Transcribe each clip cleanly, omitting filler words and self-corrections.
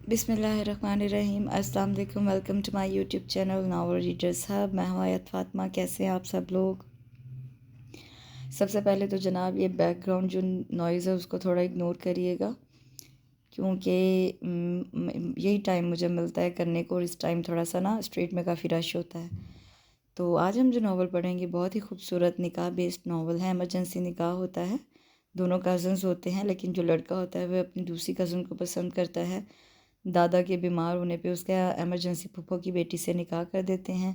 بسم اللہ الرحمن الرحیم۔ السلام علیکم، welcome to my YouTube channel novel readers hub. میں ہوں آیت فاطمہ۔ کیسے ہیں آپ سب لوگ؟ سب سے پہلے تو جناب یہ بیک گراؤنڈ جو نوائز ہے اس کو تھوڑا اگنور کریے گا، کیونکہ یہی ٹائم مجھے ملتا ہے کرنے کو، اور اس ٹائم تھوڑا سا نا اسٹریٹ میں کافی رش ہوتا ہے۔ تو آج ہم جو ناول پڑھیں گے بہت ہی خوبصورت نکاح بیسڈ ناول ہے۔ ایمرجنسی نکاح ہوتا ہے، دونوں کزنز ہوتے ہیں، لیکن جو لڑکا ہوتا ہے وہ اپنی دوسری کزن کو پسند کرتا ہے۔ دادا کے بیمار ہونے پہ اس کا ایمرجنسی پھپھو کی بیٹی سے نکاح کر دیتے ہیں۔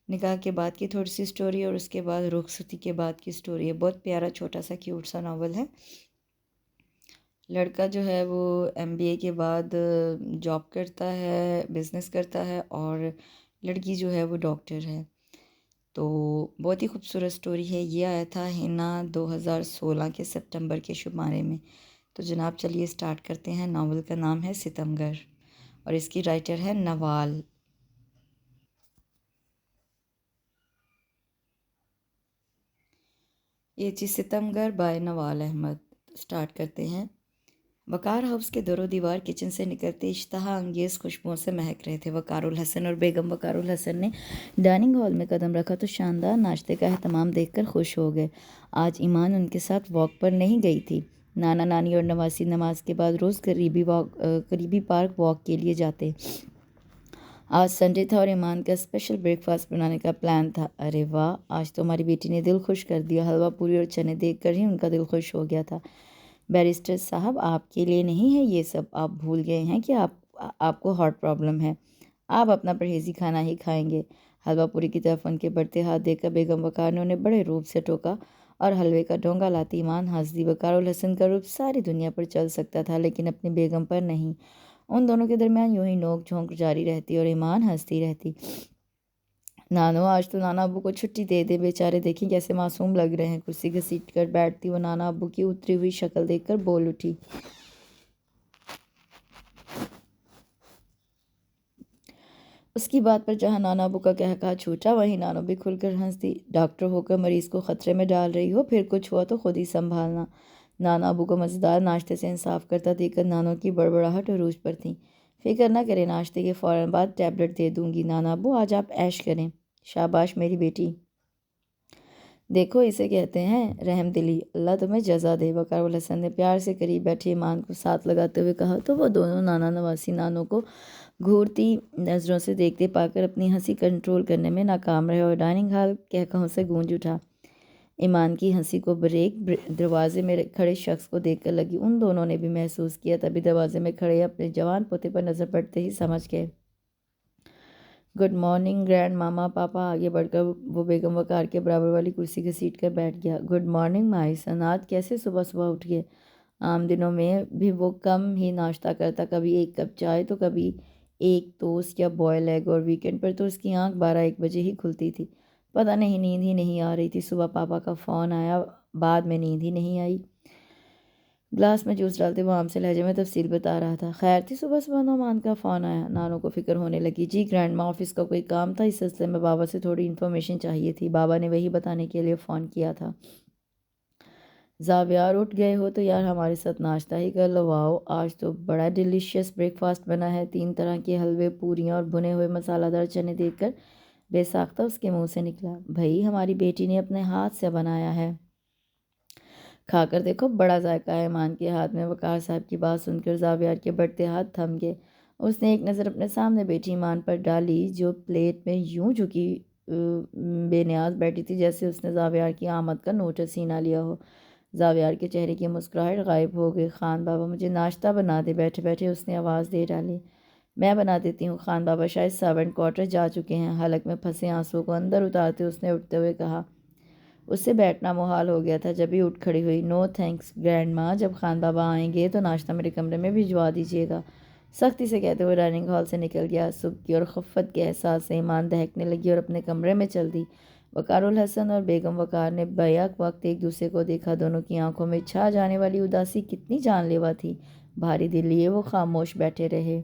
نکاح کے بعد کی تھوڑی سی سٹوری اور اس کے بعد رخصتی کے بعد کی سٹوری ہے۔ بہت پیارا چھوٹا سا کیوٹ سا ناول ہے۔ لڑکا جو ہے وہ MBA کے بعد جاب کرتا ہے، بزنس کرتا ہے، اور لڑکی جو ہے وہ ڈاکٹر ہے۔ تو بہت ہی خوبصورت سٹوری ہے۔ یہ آیا تھا ہنا 2016 کے سپتمبر کے شمارے میں۔ تو جناب چلیے سٹارٹ کرتے ہیں۔ ناول کا نام ہے ستمگر اور اس کی رائٹر ہے نوال۔ یہ چیز ستمگر بائے نوال احمد۔ سٹارٹ کرتے ہیں۔ وقار ہاؤس کے در و دیوار کچن سے نکلتے اشتہا انگیز خوشبوؤں سے مہک رہے تھے۔ وقار الحسن اور بیگم وقار الحسن نے ڈائننگ ہال میں قدم رکھا تو شاندار ناشتے کا اہتمام دیکھ کر خوش ہو گئے۔ آج ایمان ان کے ساتھ واک پر نہیں گئی تھی۔ نانا نانی اور نواسی نماز کے بعد روز قریبی پارک واک کے لیے جاتے۔ آج سنڈے تھا اور ایمان کا اسپیشل بریک فاسٹ بنانے کا پلان تھا۔ ارے واہ، آج تو ہماری بیٹی نے دل خوش کر دیا۔ حلوہ پوری اور چنے دیکھ کر ہی ان کا دل خوش ہو گیا تھا۔ بیرسٹر صاحب، آپ کے لیے نہیں ہے یہ سب۔ آپ بھول گئے ہیں کہ آپ کو ہارٹ پرابلم ہے۔ آپ اپنا پرہیزی کھانا ہی کھائیں گے۔ حلوہ پوری کی طرف ان کے بڑھتے ہاتھ دیکھ کر بیگم وقار نے انہیں بڑے روب سے ٹوکا اور حلوے کا ڈونگا لاتی ایمان ہنس دی۔ وقار الحسن کا روب ساری دنیا پر چل سکتا تھا لیکن اپنی بیگم پر نہیں۔ ان دونوں کے درمیان یوں ہی نوک جھونک جاری رہتی اور ایمان ہنستی رہتی۔ نانو، آج تو نانا ابو کو چھٹی دے دے، بیچارے دیکھیں کیسے معصوم لگ رہے ہیں۔ کرسی گھسیٹ کر بیٹھتی وہ نانا ابو کی اتری ہوئی شکل دیکھ کر بول اٹھی۔ اس کی بات پر جہاں نانا ابو کا قہقہا چھوٹا وہیں نانو بھی کھل کر ہنس دی۔ ڈاکٹر ہو کر مریض کو خطرے میں ڈال رہی ہو، پھر کچھ ہوا تو خود ہی سنبھالنا۔ نانا ابو کو مزیدار ناشتے سے انصاف کرتا دیکھ کر نانو کی بڑبڑاہٹ عروج پر تھی۔ فکر نہ کریں، ناشتے کے فوراً بعد ٹیبلٹ دے دوں گی۔ نانا ابو، آج آپ عیش کریں۔ شاباش میری بیٹی، دیکھو اسے کہتے ہیں رحم دلی، اللہ تمہیں جزا دے۔ وقار الحسن نے پیار سے قریب بیٹھے ایمان کو ساتھ لگاتے ہوئے کہا تو وہ دونوں نانا نواسی نانو کو گھورتی نظروں سے دیکھتے پا کر اپنی ہنسی کنٹرول کرنے میں ناکام رہے اور ڈائننگ ہال قہقہوں سے گونج اٹھا۔ ایمان کی ہنسی کو بریک دروازے میں کھڑے شخص کو دیکھ کر لگی۔ ان دونوں نے بھی محسوس کیا، تبھی دروازے میں کھڑے اپنے جوان پوتے پر نظر پڑتے ہی سمجھ گئے۔ گڈ مارننگ گرینڈ ماما۔ پاپا آگے بڑھ کر وہ بیگم وقار کے برابر والی کرسی گھسیٹ کر بیٹھ گیا۔ گڈ مارننگ مائی سن، آج کیسے صبح صبح اٹھ گئے؟ عام دنوں میں بھی وہ کم ہی ناشتہ کرتا، کبھی ایک کپ چائے تو کبھی ایک ٹوسٹ یا بوائل ایگ، اور ویکینڈ پر تو اس کی آنکھ 12-1 بجے ہی کھلتی تھی۔ پتہ نہیں نیند ہی نہیں آ رہی تھی۔ صبح پاپا کا فون آیا، بعد میں نیند ہی نہیں آئی۔ گلاس میں جوس ڈالتے وہ عام سے لہجے میں تفصیل بتا رہا تھا۔ خیر تھی صبح صبح نعمان کا فون آیا؟ نانو کو فکر ہونے لگی۔ جی گرینڈ ماں، آفس کا کوئی کام تھا، اس سلسلے میں بابا سے تھوڑی انفارمیشن چاہیے تھی۔ بابا نے وہی بتانے کے لیے فون کیا تھا۔ زاویار اٹھ گئے ہو تو یار ہمارے ساتھ ناشتہ ہی کر لو۔ واؤ، آج تو بڑا ڈیلیشیس بریک فاسٹ بنا ہے۔ 3 طرح کے حلوے، پوریاں اور بھنے ہوئے مسالہ دار چنے دیکھ کر بے ساختہ اس کے منہ سے نکلا۔ بھائی ہماری بیٹی نے اپنے ہاتھ سے بنایا ہے، کھا کر دیکھو، بڑا ذائقہ ہے۔ ایمان کے ہاتھ میں وقار صاحب کی بات سن کر زاویار کے بڑھتے ہاتھ تھم گئے۔ اس نے ایک نظر اپنے سامنے بیٹھی ایمان پر ڈالی جو پلیٹ میں یوں جھکی بے نیاز بیٹھی تھی جیسے اس نے زاویار کی آمد کا نوٹس ہی نہ لیا ہو۔ زاویار کے چہرے کی مسکراہٹ غائب ہو گئی۔ خان بابا مجھے ناشتہ بنا دے۔ بیٹھے بیٹھے اس نے آواز دے ڈالی۔ میں بنا دیتی ہوں۔ خان بابا شاید سرونٹ کوارٹر جا چکے ہیں۔ حلق میں پھنسے آنسوؤں کو اندر اتارتے اس نے اٹھتے ہوئے کہا۔ اس سے بیٹھنا محال ہو گیا تھا جب ہی اٹھ کھڑی ہوئی۔ نو تھینکس گرینڈ ماں، جب خان بابا آئیں گے تو ناشتہ میرے کمرے میں بھجوا دیجیے گا، سختی سے کہتے ہوئے ڈائننگ ہال سے نکل گیا۔ صبح کی اور خفت کے احساس سے ایمان دہکنے لگی اور اپنے کمرے میں چل دی۔ وقار الحسن اور بیگم وقار نے بیک وقت ایک دوسرے کو دیکھا۔ دونوں کی آنکھوں میں چھا جانے والی اداسی کتنی جان لیوا تھی۔ بھاری دل لیے وہ خاموش بیٹھے رہے۔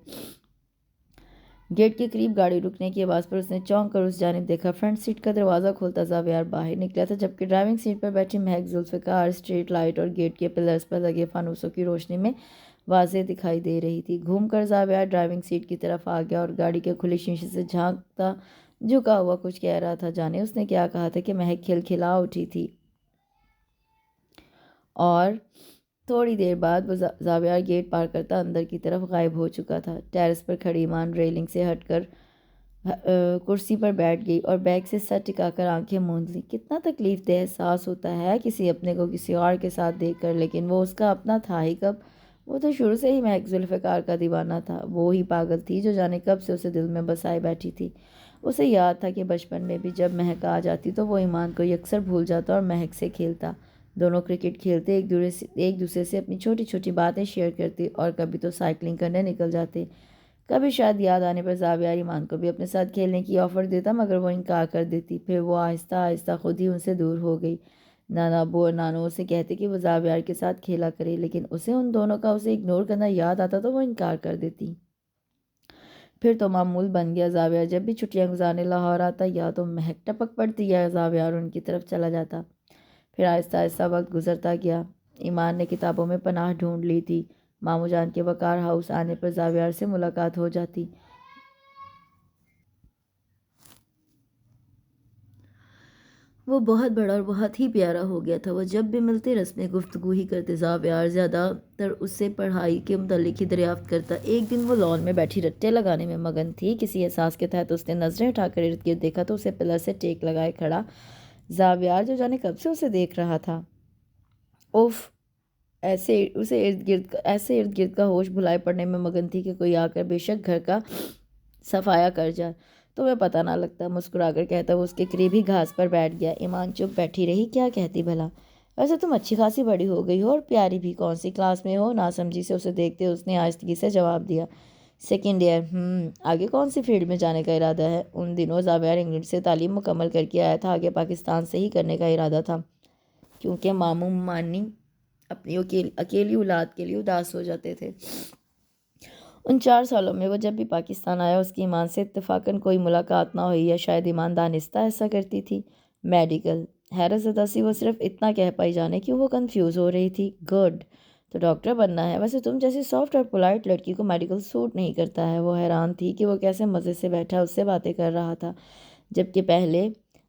گیٹ کے قریب گاڑی رکنے کی آواز پر اس نے چونک کر اس جانب دیکھا۔ فرنٹ سیٹ کا دروازہ کھولتا زاویار باہر نکلا تھا، جبکہ ڈرائیونگ سیٹ پر بیٹھی مہک ذوالفقار اسٹریٹ لائٹ اور گیٹ کے پلرز پر لگے فانوسوں کی روشنی میں واضح دکھائی دے رہی تھی۔ گھوم کر زاویار ڈرائیونگ سیٹ کی طرف آ گیا اور گاڑی کے کھلے شیشے سے جھانکتا جھکا ہوا کچھ کہہ رہا تھا۔ جانے اس نے کیا کہا تھا کہ مہک کھلکھلا اٹھی تھی اور تھوڑی دیر بعد وہ زاویار گیٹ پار کرتا اندر کی طرف غائب ہو چکا تھا۔ ٹیرس پر کھڑی ایمان ریلنگ سے ہٹ کر کرسی پر بیٹھ گئی اور بیگ سے سر ٹکا کر آنکھیں موند لی۔ کتنا تکلیف دہ احساس ہوتا ہے کسی اپنے کو کسی اور کے ساتھ دیکھ کر، لیکن وہ اس کا اپنا تھا ہی کب؟ وہ تو شروع سے ہی مہک ذوالفقار کا دیوانہ تھا، وہ ہی پاگل تھی جو جانے کب سے اسے دل میں بسائے بیٹھی تھی۔ اسے یاد تھا کہ بچپن میں بھی جب مہک آ جاتی تو وہ ایمان کو یکسر بھول جاتا اور مہک سے کھیلتا۔ دونوں کرکٹ کھیلتے، ایک دوسرے سے اپنی چھوٹی چھوٹی باتیں شیئر کرتے اور کبھی تو سائیکلنگ کرنے نکل جاتے۔ کبھی شاید یاد آنے پر زاویار ایمان کو بھی اپنے ساتھ کھیلنے کی آفر دیتا، مگر وہ انکار کر دیتی۔ پھر وہ آہستہ آہستہ خود ہی ان سے دور ہو گئی۔ نانا ابو اور نانو اسے کہتے کہ وہ زاویار کے ساتھ کھیلا کرے، لیکن اسے ان دونوں کا اسے اگنور کرنا یاد آتا تو وہ انکار کر دیتی۔ پھر تو معمول بن گیا، زاویار جب بھی چھٹیاں گزارنے لاہور آتا یا تو مہک ٹپک پڑتی یا زاویار ان کی طرف چلا جاتا۔ پھر آہستہ آہستہ وقت گزرتا گیا۔ ایمان نے کتابوں میں پناہ ڈھونڈ لی تھی۔ ماموں جان کے وقار ہاؤس آنے پر زاویار سے ملاقات ہو جاتی۔ وہ بہت بڑا اور بہت ہی پیارا ہو گیا تھا۔ وہ جب بھی ملتے رسم گفتگو ہی کرتے۔ زاویار زیادہ تر اس سے پڑھائی کے متعلق ہی دریافت کرتا۔ ایک دن وہ لان میں بیٹھی رٹے لگانے میں مگن تھی۔ کسی احساس کے تحت اس نے نظریں اٹھا کر ارد گرد دیکھا تو اسے پلر سے ٹیک لگائے کھڑا زاویار جو جانے کب سے اسے دیکھ رہا تھا۔ اوف! ایسے ارد گرد کا ہوش بھلائے پڑنے میں مگن تھی کہ کوئی آ کر بے شک گھر کا صفایا کر جائے تمہیں پتہ نہ لگتا، مسکرا کر کہتا وہ اس کے قریب ہی گھاس پر بیٹھ گیا۔ ایمان چپ بیٹھی رہی، کیا کہتی بھلا؟ ویسے تم اچھی خاصی بڑی ہو گئی ہو اور پیاری بھی، کون سی کلاس میں ہو؟ ناسمجھی سے اسے دیکھتے اس نے آہستگی سے جواب دیا، سیکنڈ ایئر۔ آگے کون سی فیلڈ میں جانے کا ارادہ ہے؟ ان دنوں زاویار انگلینڈ سے تعلیم مکمل کر کے آیا تھا، آگے پاکستان سے ہی کرنے کا ارادہ تھا، کیونکہ ماموں مانی اپنی اکیلی اولاد کے لیے اداس ہو جاتے تھے۔ ان 4 سالوں میں وہ جب بھی پاکستان آیا اس کی ایمان سے اتفاقاً کوئی ملاقات نہ ہوئی، یا شاید ایمان دانستہ ایسا کرتی تھی۔ میڈیکل، حیرت زدہ سی وہ صرف اتنا کہہ پائی، جانے کیوں وہ کنفیوز ہو رہی تھی۔ گڈ، تو ڈاکٹر بننا ہے؟ ویسے تم جیسی سافٹ اور پولائٹ لڑکی کو میڈیکل سوٹ نہیں کرتا ہے۔ وہ حیران تھی کہ وہ کیسے مزے سے بیٹھا اس سے باتیں کر رہا تھا، جبکہ پہلے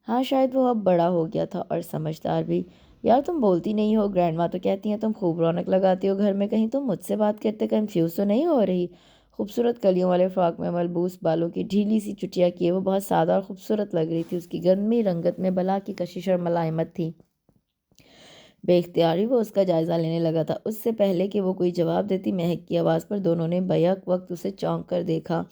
ہاں شاید وہ اب بڑا ہو گیا تھا اور سمجھدار بھی۔ یار تم بولتی نہیں ہو، گرینڈ ماں تو کہتی ہیں تم خوب رونق لگاتی ہو گھر میں، کہیں تم مجھ سے بات کرتے کنفیوز تو نہیں ہو رہی؟ خوبصورت کلیوں والے فراک میں ملبوس، بالوں کی ڈھیلی سی چٹیاں کیے وہ بہت سادہ اور خوبصورت لگ رہی تھی۔ اس کی گندمی رنگت میں بلا کی کشش اور ملائمت تھی۔ بے اختیاری وہ اس کا جائزہ لینے لگا تھا۔ اس سے پہلے کہ وہ کوئی جواب دیتی، مہک کی آواز پر دونوں نے بیک وقت اسے چونک کر دیکھا۔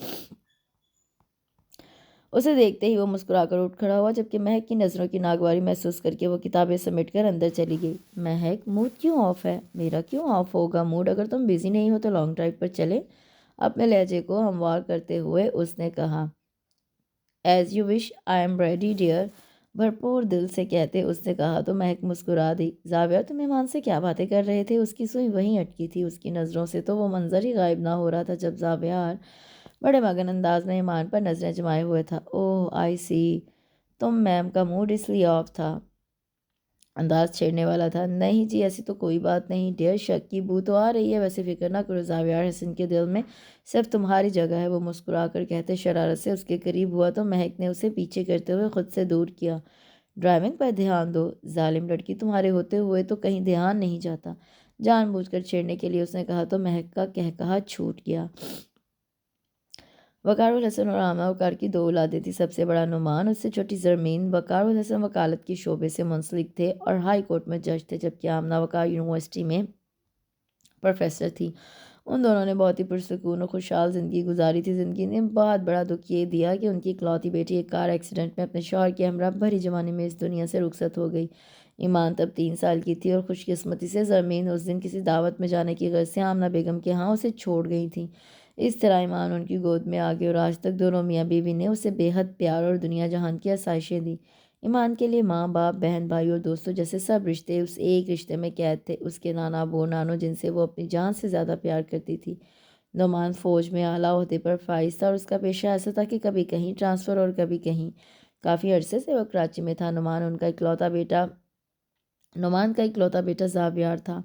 اسے دیکھتے ہی وہ مسکرا کر اٹھ کھڑا ہوا، جبکہ مہک کی نظروں کی ناگواری محسوس کر کے وہ کتابیں سمیٹ کر اندر چلی گئی۔ مہک، موڈ کیوں آف ہے؟ میرا کیوں آف ہوگا موڈ؟ اگر تم بیزی نہیں ہو تو لانگ ڈرائیو پر چلیں؟ اپنے لہجے کو ہموار کرتے ہوئے اس نے کہا۔ As you wish, I am ready dear, بھرپور دل سے کہتے اس نے کہا تو مہک مسکرا دی۔ زاویار تم ایمان سے کیا باتیں کر رہے تھے؟ اس کی سوئی وہیں اٹکی تھی۔ اس کی نظروں سے تو وہ منظر ہی غائب نہ ہو رہا تھا جب زاویار بڑے مگن انداز میں ایمان پر نظریں جمائے ہوئے تھا۔ اوہ آئی سی، تم میم کا موڈ اس لیے آف تھا، انداز چھیڑنے والا تھا۔ نہیں جی، ایسی تو کوئی بات نہیں ڈیئر، شک کی بو تو آ رہی ہے، ویسے فکر نہ کرو زاویار، حسن کے دل میں صرف تمہاری جگہ ہے، وہ مسکرا کر کہتے شرارت سے اس کے قریب ہوا تو مہک نے اسے پیچھے کرتے ہوئے خود سے دور کیا۔ ڈرائیونگ پر دھیان دو، ظالم لڑکی، تمہارے ہوتے ہوئے تو کہیں دھیان نہیں جاتا، جان بوجھ کر چھیڑنے کے لیے اس نے کہا تو مہک کا قہقہا چھوٹ گیا۔ وقار الحسن اور آمنہ وقار کی 2 اولادیں تھیں۔ سب سے بڑا نعمان، اس سے چھوٹی زرمین۔ وقار الحسن وکالت کی شعبے سے منسلک تھے اور ہائی کورٹ میں جج تھے، جبکہ آمنہ وقار یونیورسٹی میں پروفیسر تھی۔ ان دونوں نے بہت ہی پرسکون و خوشحال زندگی گزاری تھی۔ زندگی نے بہت بڑا دکھ یہ دیا کہ ان کی اکلوتی بیٹی ایک کار ایکسیڈنٹ میں اپنے شوہر کے ہمراہ بھری جوانی میں اس دنیا سے رخصت ہو گئی۔ ایمان تب 3 سال کی تھی اور خوش قسمتی سے زرمین اس دن کسی دعوت میں جانے کی غرض سے آمنہ بیگم کے ہاں اسے چھوڑ گئی تھیں۔ اس طرح ایمان ان کی گود میں آ گئی اور آج تک دونوں میاں بیوی نے اسے بے حد پیار اور دنیا جہان کی آسائشیں دیں۔ ایمان کے لیے ماں باپ، بہن بھائی اور دوستوں جیسے سب رشتے اس ایک رشتے میں قید تھے، اس کے نانا ابو اور نانو جن سے وہ اپنی جان سے زیادہ پیار کرتی تھی۔ نعمان فوج میں اعلیٰ عہدے پر فائز تھا اور اس کا پیشہ ایسا تھا کہ کبھی کہیں ٹرانسفر اور کبھی کہیں۔ کافی عرصے سے وہ کراچی میں تھا۔ نعمان کا اکلوتا بیٹا زاویار تھا۔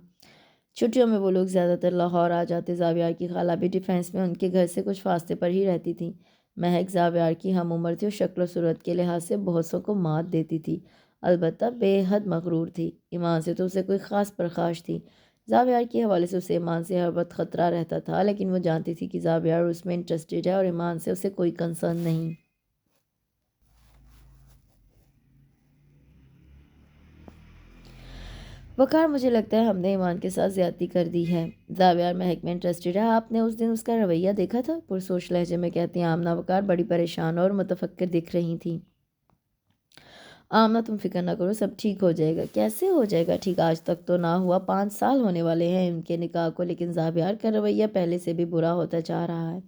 چھٹیوں میں وہ لوگ زیادہ تر لاہور آ جاتے۔ زاویار کی خالہ بھی ڈیفینس میں ان کے گھر سے کچھ فاصلے پر ہی رہتی تھیں۔ مہک زاویار کی ہم عمر تھی اور شکل و صورت کے لحاظ سے بہت سو کو مات دیتی تھی، البتہ بے حد مغرور تھی۔ ایمان سے تو اسے کوئی خاص پرخاش تھی۔ زاویار کے حوالے سے اسے ایمان سے ہر وقت خطرہ رہتا تھا، لیکن وہ جانتی تھی کہ زاویار اس میں انٹرسٹڈ ہے اور ایمان سے اسے کوئی کنسرن نہیں۔ وقار، مجھے لگتا ہے ہم نے ایمان کے ساتھ زیادتی کر دی ہے۔ زاویار مہک میں انٹرسٹڈ ہے۔ آپ نے اس دن اس کا رویہ دیکھا تھا؟ پرسوچ لہجے میں کہتی آمنہ۔ وقار بڑی پریشان اور متفکر دکھ رہی تھی۔ آمنہ، تم فکر نہ کرو، سب ٹھیک ہو جائے گا۔ کیسے ہو جائے گا ٹھیک؟ آج تک تو نہ ہوا، 5 سال ہونے والے ہیں ان کے نکاح کو، لیکن زاویار کا رویہ پہلے سے بھی برا ہوتا جا رہا ہے۔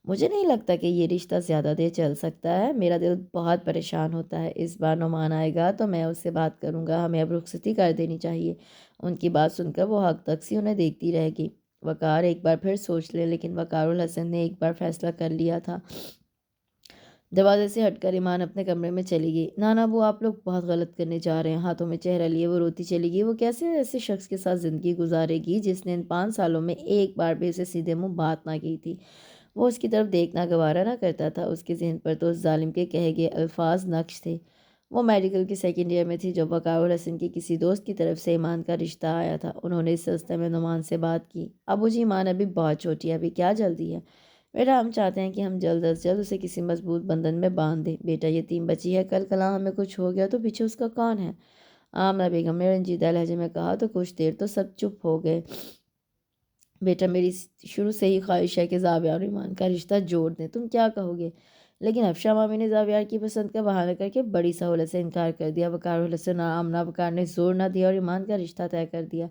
مجھے نہیں لگتا کہ یہ رشتہ زیادہ دیر چل سکتا ہے۔ میرا دل بہت پریشان ہوتا ہے۔ اس بار نعمان آئے گا تو میں اس سے بات کروں گا، ہمیں اب رخصتی کر دینی چاہیے۔ ان کی بات سن کر وہ حق تک سی انہیں دیکھتی رہ گئی۔ وقار ایک بار پھر سوچ لے، لیکن وقار الحسن نے ایک بار فیصلہ کر لیا تھا۔ دروازے سے ہٹ کر ایمان اپنے کمرے میں چلی گئی۔ نانا ابو، آپ لوگ بہت غلط کرنے جا رہے ہیں۔ ہاتھوں میں چہرہ لیے وہ روتی چلی گئی۔ وہ کیسے ایسے شخص کے ساتھ زندگی گزارے گی جس نے ان 5 سالوں میں ایک بار بھی اسے سیدھے منہ بات نہ کی تھی؟ وہ اس کی طرف دیکھنا گوارا نہ کرتا تھا۔ اس کے ذہن پر تو اس ظالم کے کہے گئے الفاظ نقش تھے۔ وہ میڈیکل کے 2nd ایئر میں تھی جب وقار الحسن کی کسی دوست کی طرف سے ایمان کا رشتہ آیا تھا۔ انہوں نے اس سلسلے میں نعمان سے بات کی۔ ابو جی، ایمان ابھی بہت چھوٹی ہے، ابھی کیا جلدی ہے؟ بیٹا، ہم چاہتے ہیں کہ ہم جلد از جلد اسے کسی مضبوط بندھن میں باندھ دیں۔ بیٹا، یتیم بچی ہے، کل کلاں ہمیں کچھ ہو گیا تو پیچھے اس کا کون ہے؟ آمنہ بیگم نے رنجیدہ لہجے میں کہا تو کچھ دیر تو سب چپ ہو گئے۔ بیٹا، میری شروع سے ہی خواہش ہے کہ زاویار اور ایمان کا رشتہ جوڑ دیں، تم کیا کہو گے؟ لیکن افشا مامی نے زاویار کی پسند کا بہانہ کر کے بڑی سہولت سے انکار کر دیا۔ وقار الحسن اور آمنہ وقار نے زور نہ دیا اور ایمان کا رشتہ طے کر دیا۔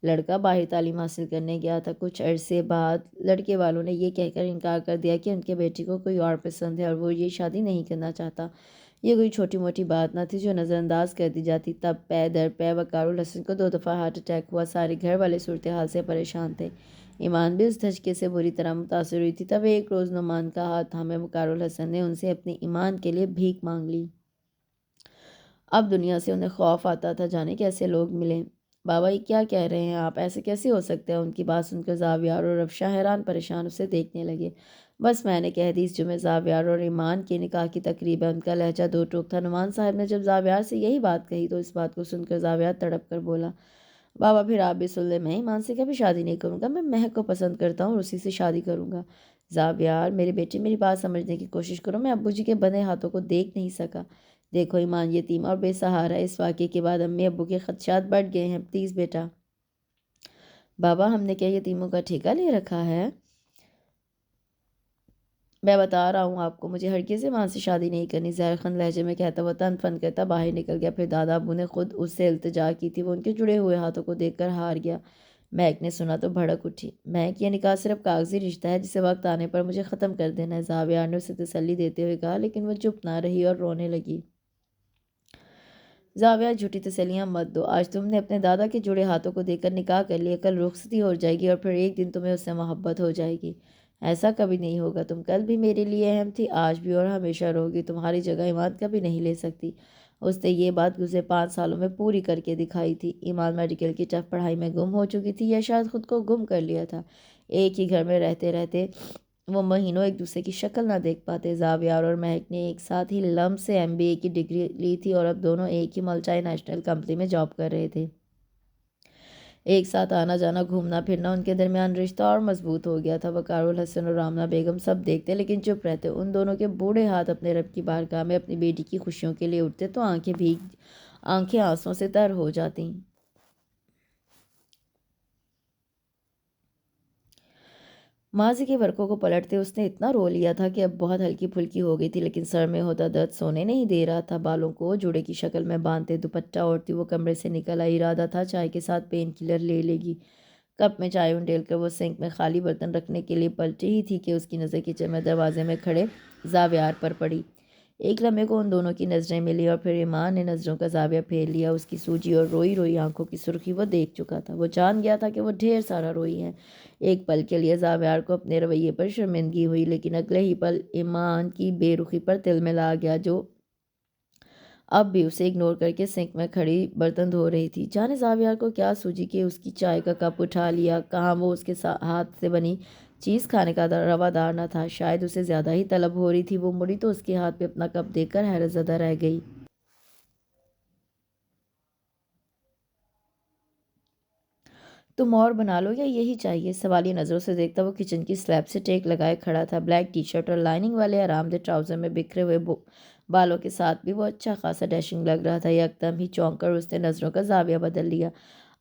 لڑکا باہر تعلیم حاصل کرنے گیا تھا۔ کچھ عرصے بعد لڑکے والوں نے یہ کہہ کر انکار کر دیا کہ ان کے بیٹی کو کوئی اور پسند ہے اور وہ یہ شادی نہیں کرنا چاہتا۔ یہ کوئی چھوٹی موٹی بات نہ تھی جو نظر انداز کر دی جاتی۔ تب پے در پے وقار الحسن کو 2 دفعہ ہارٹ اٹیک ہوا۔ سارے گھر والے صورتحال سے پریشان تھے۔ ایمان بھی اس دھچکے سے بری طرح متاثر ہوئی تھی۔ تب ایک روز نعمان کا ہاتھ تھامے وقار الحسن نے ان سے اپنی ایمان کے لیے بھیک مانگ لی۔ اب دنیا سے انہیں خوف آتا تھا، جانے کیسے لوگ ملیں۔ بابا، یہ کیا کہہ رہے ہیں آپ؟ ایسے کیسے ہو سکتا ہے؟ ان کی بات سن کر زاویار اور افشا حیران پریشان اسے دیکھنے لگے۔ بس میں نے کہہ دی، اس جمعے زاویار اور ایمان کے نکاح کی تقریب ہے۔ ان کا لہجہ 2 ٹوک تھا۔ نعمان صاحب نے جب زاویار سے یہی بات کہی تو اس بات کو سن کر زاویار تڑپ کر بولا، بابا پھر آپ بھی سن لیں، میں ایمان سے کبھی شادی نہیں کروں گا۔ میں مہک کو پسند کرتا ہوں اور اسی سے شادی کروں گا۔ زاویار، میرے بیٹے، میری بات سمجھنے کی کوشش کرو۔ میں ابو جی کے بندھے ہاتھوں کو دیکھ نہیں سکا۔ دیکھو، ایمان یتیم اور بے سہارا ہے۔ اس واقعے کے بعد امی ابو کے خدشات بڑھ گئے ہیں۔ پلیز بیٹا۔ بابا، ہم نے کیا یتیموں کا ٹھیکہ لے رکھا ہے؟ میں بتا رہا ہوں آپ کو، مجھے ہرگز ایمان سے شادی نہیں کرنی۔ زہر خند لہجے میں کہتا وہ تن فن کرتا باہر نکل گیا۔ پھر دادا ابو نے خود اس سے التجا کی تھی۔ وہ ان کے جڑے ہوئے ہاتھوں کو دیکھ کر ہار گیا۔ مہک نے سنا تو بھڑک اٹھی۔ مہک، یہ نکاح صرف کاغذی رشتہ ہے جسے وقت آنے پر مجھے ختم کر دینا ہے، زاویار نے اسے تسلی دیتے ہوئے کہا، لیکن وہ چپ نہ رہی اور رونے لگی۔ زاویار، جھوٹی تسلیاں مت دو۔ آج تم نے اپنے دادا کے جڑے ہاتھوں کو دیکھ کر نکاح کر لیا، کل رخصتی ہو جائے گی اور پھر ایک دن تمہیں اس سے محبت ہو جائے گی۔ ایسا کبھی نہیں ہوگا۔ تم کل بھی میرے لیے اہم تھی، آج بھی اور ہمیشہ رہو گی۔ تمہاری جگہ ایمان کبھی نہیں لے سکتی۔ اس نے یہ بات گزرے 5 سالوں میں پوری کر کے دکھائی تھی۔ ایمان میڈیکل کی ٹف پڑھائی میں گم ہو چکی تھی یا شاید خود کو گم کر لیا تھا۔ ایک ہی گھر میں رہتے رہتے وہ مہینوں ایک دوسرے کی شکل نہ دیکھ پاتے۔ زاویار اور مہک نے ایک ساتھ ہی لم سے MBA کی ڈگری لی تھی اور اب دونوں ایک ہی ملٹی نیشنل کمپنی میں جاب کر رہے تھے۔ ایک ساتھ آنا جانا، گھومنا پھرنا، ان کے درمیان رشتہ اور مضبوط ہو گیا تھا۔ وقار الحسن اور آمنہ بیگم سب دیکھتے لیکن چپ رہتے۔ ان دونوں کے بوڑھے ہاتھ اپنے رب کی بارگاہ میں اپنی بیٹی کی خوشیوں کے لیے اٹھتے تو آنکھیں آنسوں سے تر ہو جاتی۔ ماضی کے ورقوں کو پلٹتے اس نے اتنا رو لیا تھا کہ اب بہت ہلکی پھلکی ہو گئی تھی، لیکن سر میں ہوتا درد سونے نہیں دے رہا تھا۔ بالوں کو جوڑے کی شکل میں باندھتے دوپٹہ اوڑھتی وہ کمرے سے نکل آئی۔ ارادہ تھا چائے کے ساتھ پین کلر لے لے گی۔ کپ میں چائے انڈیل کر وہ سنک میں خالی برتن رکھنے کے لیے پلٹی ہی تھی کہ اس کی نظر کچن میں دروازے میں کھڑے زاویار پر پڑی۔ ایک لمحے کو ان دونوں کی نظریں ملی اور پھر ایمان نے نظروں کا زاویہ پھیر لیا۔ اس کی سوجی اور روئی روئی آنکھوں کی سرخی وہ دیکھ چکا تھا۔ وہ جان گیا تھا کہ وہ ڈھیر سارا روئی ہے۔ ایک پل کے لیے زاویار کو اپنے رویے پر شرمندگی ہوئی، لیکن اگلے ہی پل ایمان کی بے رخی پر تل میں لا گیا، جو اب بھی اسے اگنور کر کے سنک میں کھڑی برتن دھو رہی تھی۔ جانے زاویار کو کیا سوجی کہ اس کی چائے کا کپ اٹھا لیا، کہاں وہ اس کے ہاتھ سے بنی چیز کھانے کا روادار نہ تھا۔ شاید اسے زیادہ ہی طلب ہو رہی تھی۔ وہ مڑی تو اس کے ہاتھ پہ اپنا کپ دیکھ کر حیرت زدہ رہ گئی۔ تم اور بنا لو یا یہی چاہیے؟ سوالیہ نظروں سے دیکھتا وہ کچن کی سلیب سے ٹیک لگائے کھڑا تھا۔ بلیک ٹی شرٹ اور لائننگ والے آرام دہ ٹراؤزر میں بکھرے ہوئے بالوں کے ساتھ بھی وہ اچھا خاصا ڈیشنگ لگ رہا تھا۔ یکدم ہی چونک کر اس نے نظروں کا زاویہ بدل لیا۔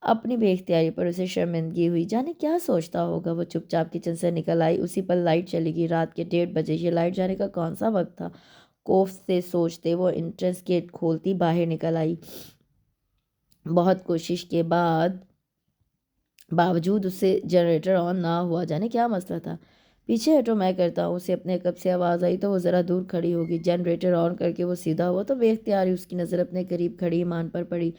اپنی بے اختیاری پر اسے شرمندگی ہوئی۔ جانے کیا سوچتا ہوگا۔ وہ چپ چاپ کچن سے نکل آئی۔ اسی پل لائٹ چلی گئی۔ رات کے 1:30 بجے۔ یہ لائٹ جانے کا کون سا وقت تھا؟ خوف سے سوچتے وہ انٹرنس گیٹ کھولتی باہر نکل آئی۔ بہت کوشش کے باوجود اس سے جنریٹر آن نہ ہوا۔ جانے کیا مسئلہ تھا؟ پیچھے ہٹو، میں کرتا ہوں۔ اسے اپنے کب سے آواز آئی تو وہ ذرا دور کھڑی ہوگی۔ جنریٹر آن کر کے وہ سیدھا ہوا تو بے اختیاری اس کی نظر اپنے قریب کھڑی ایمان پر پڑی۔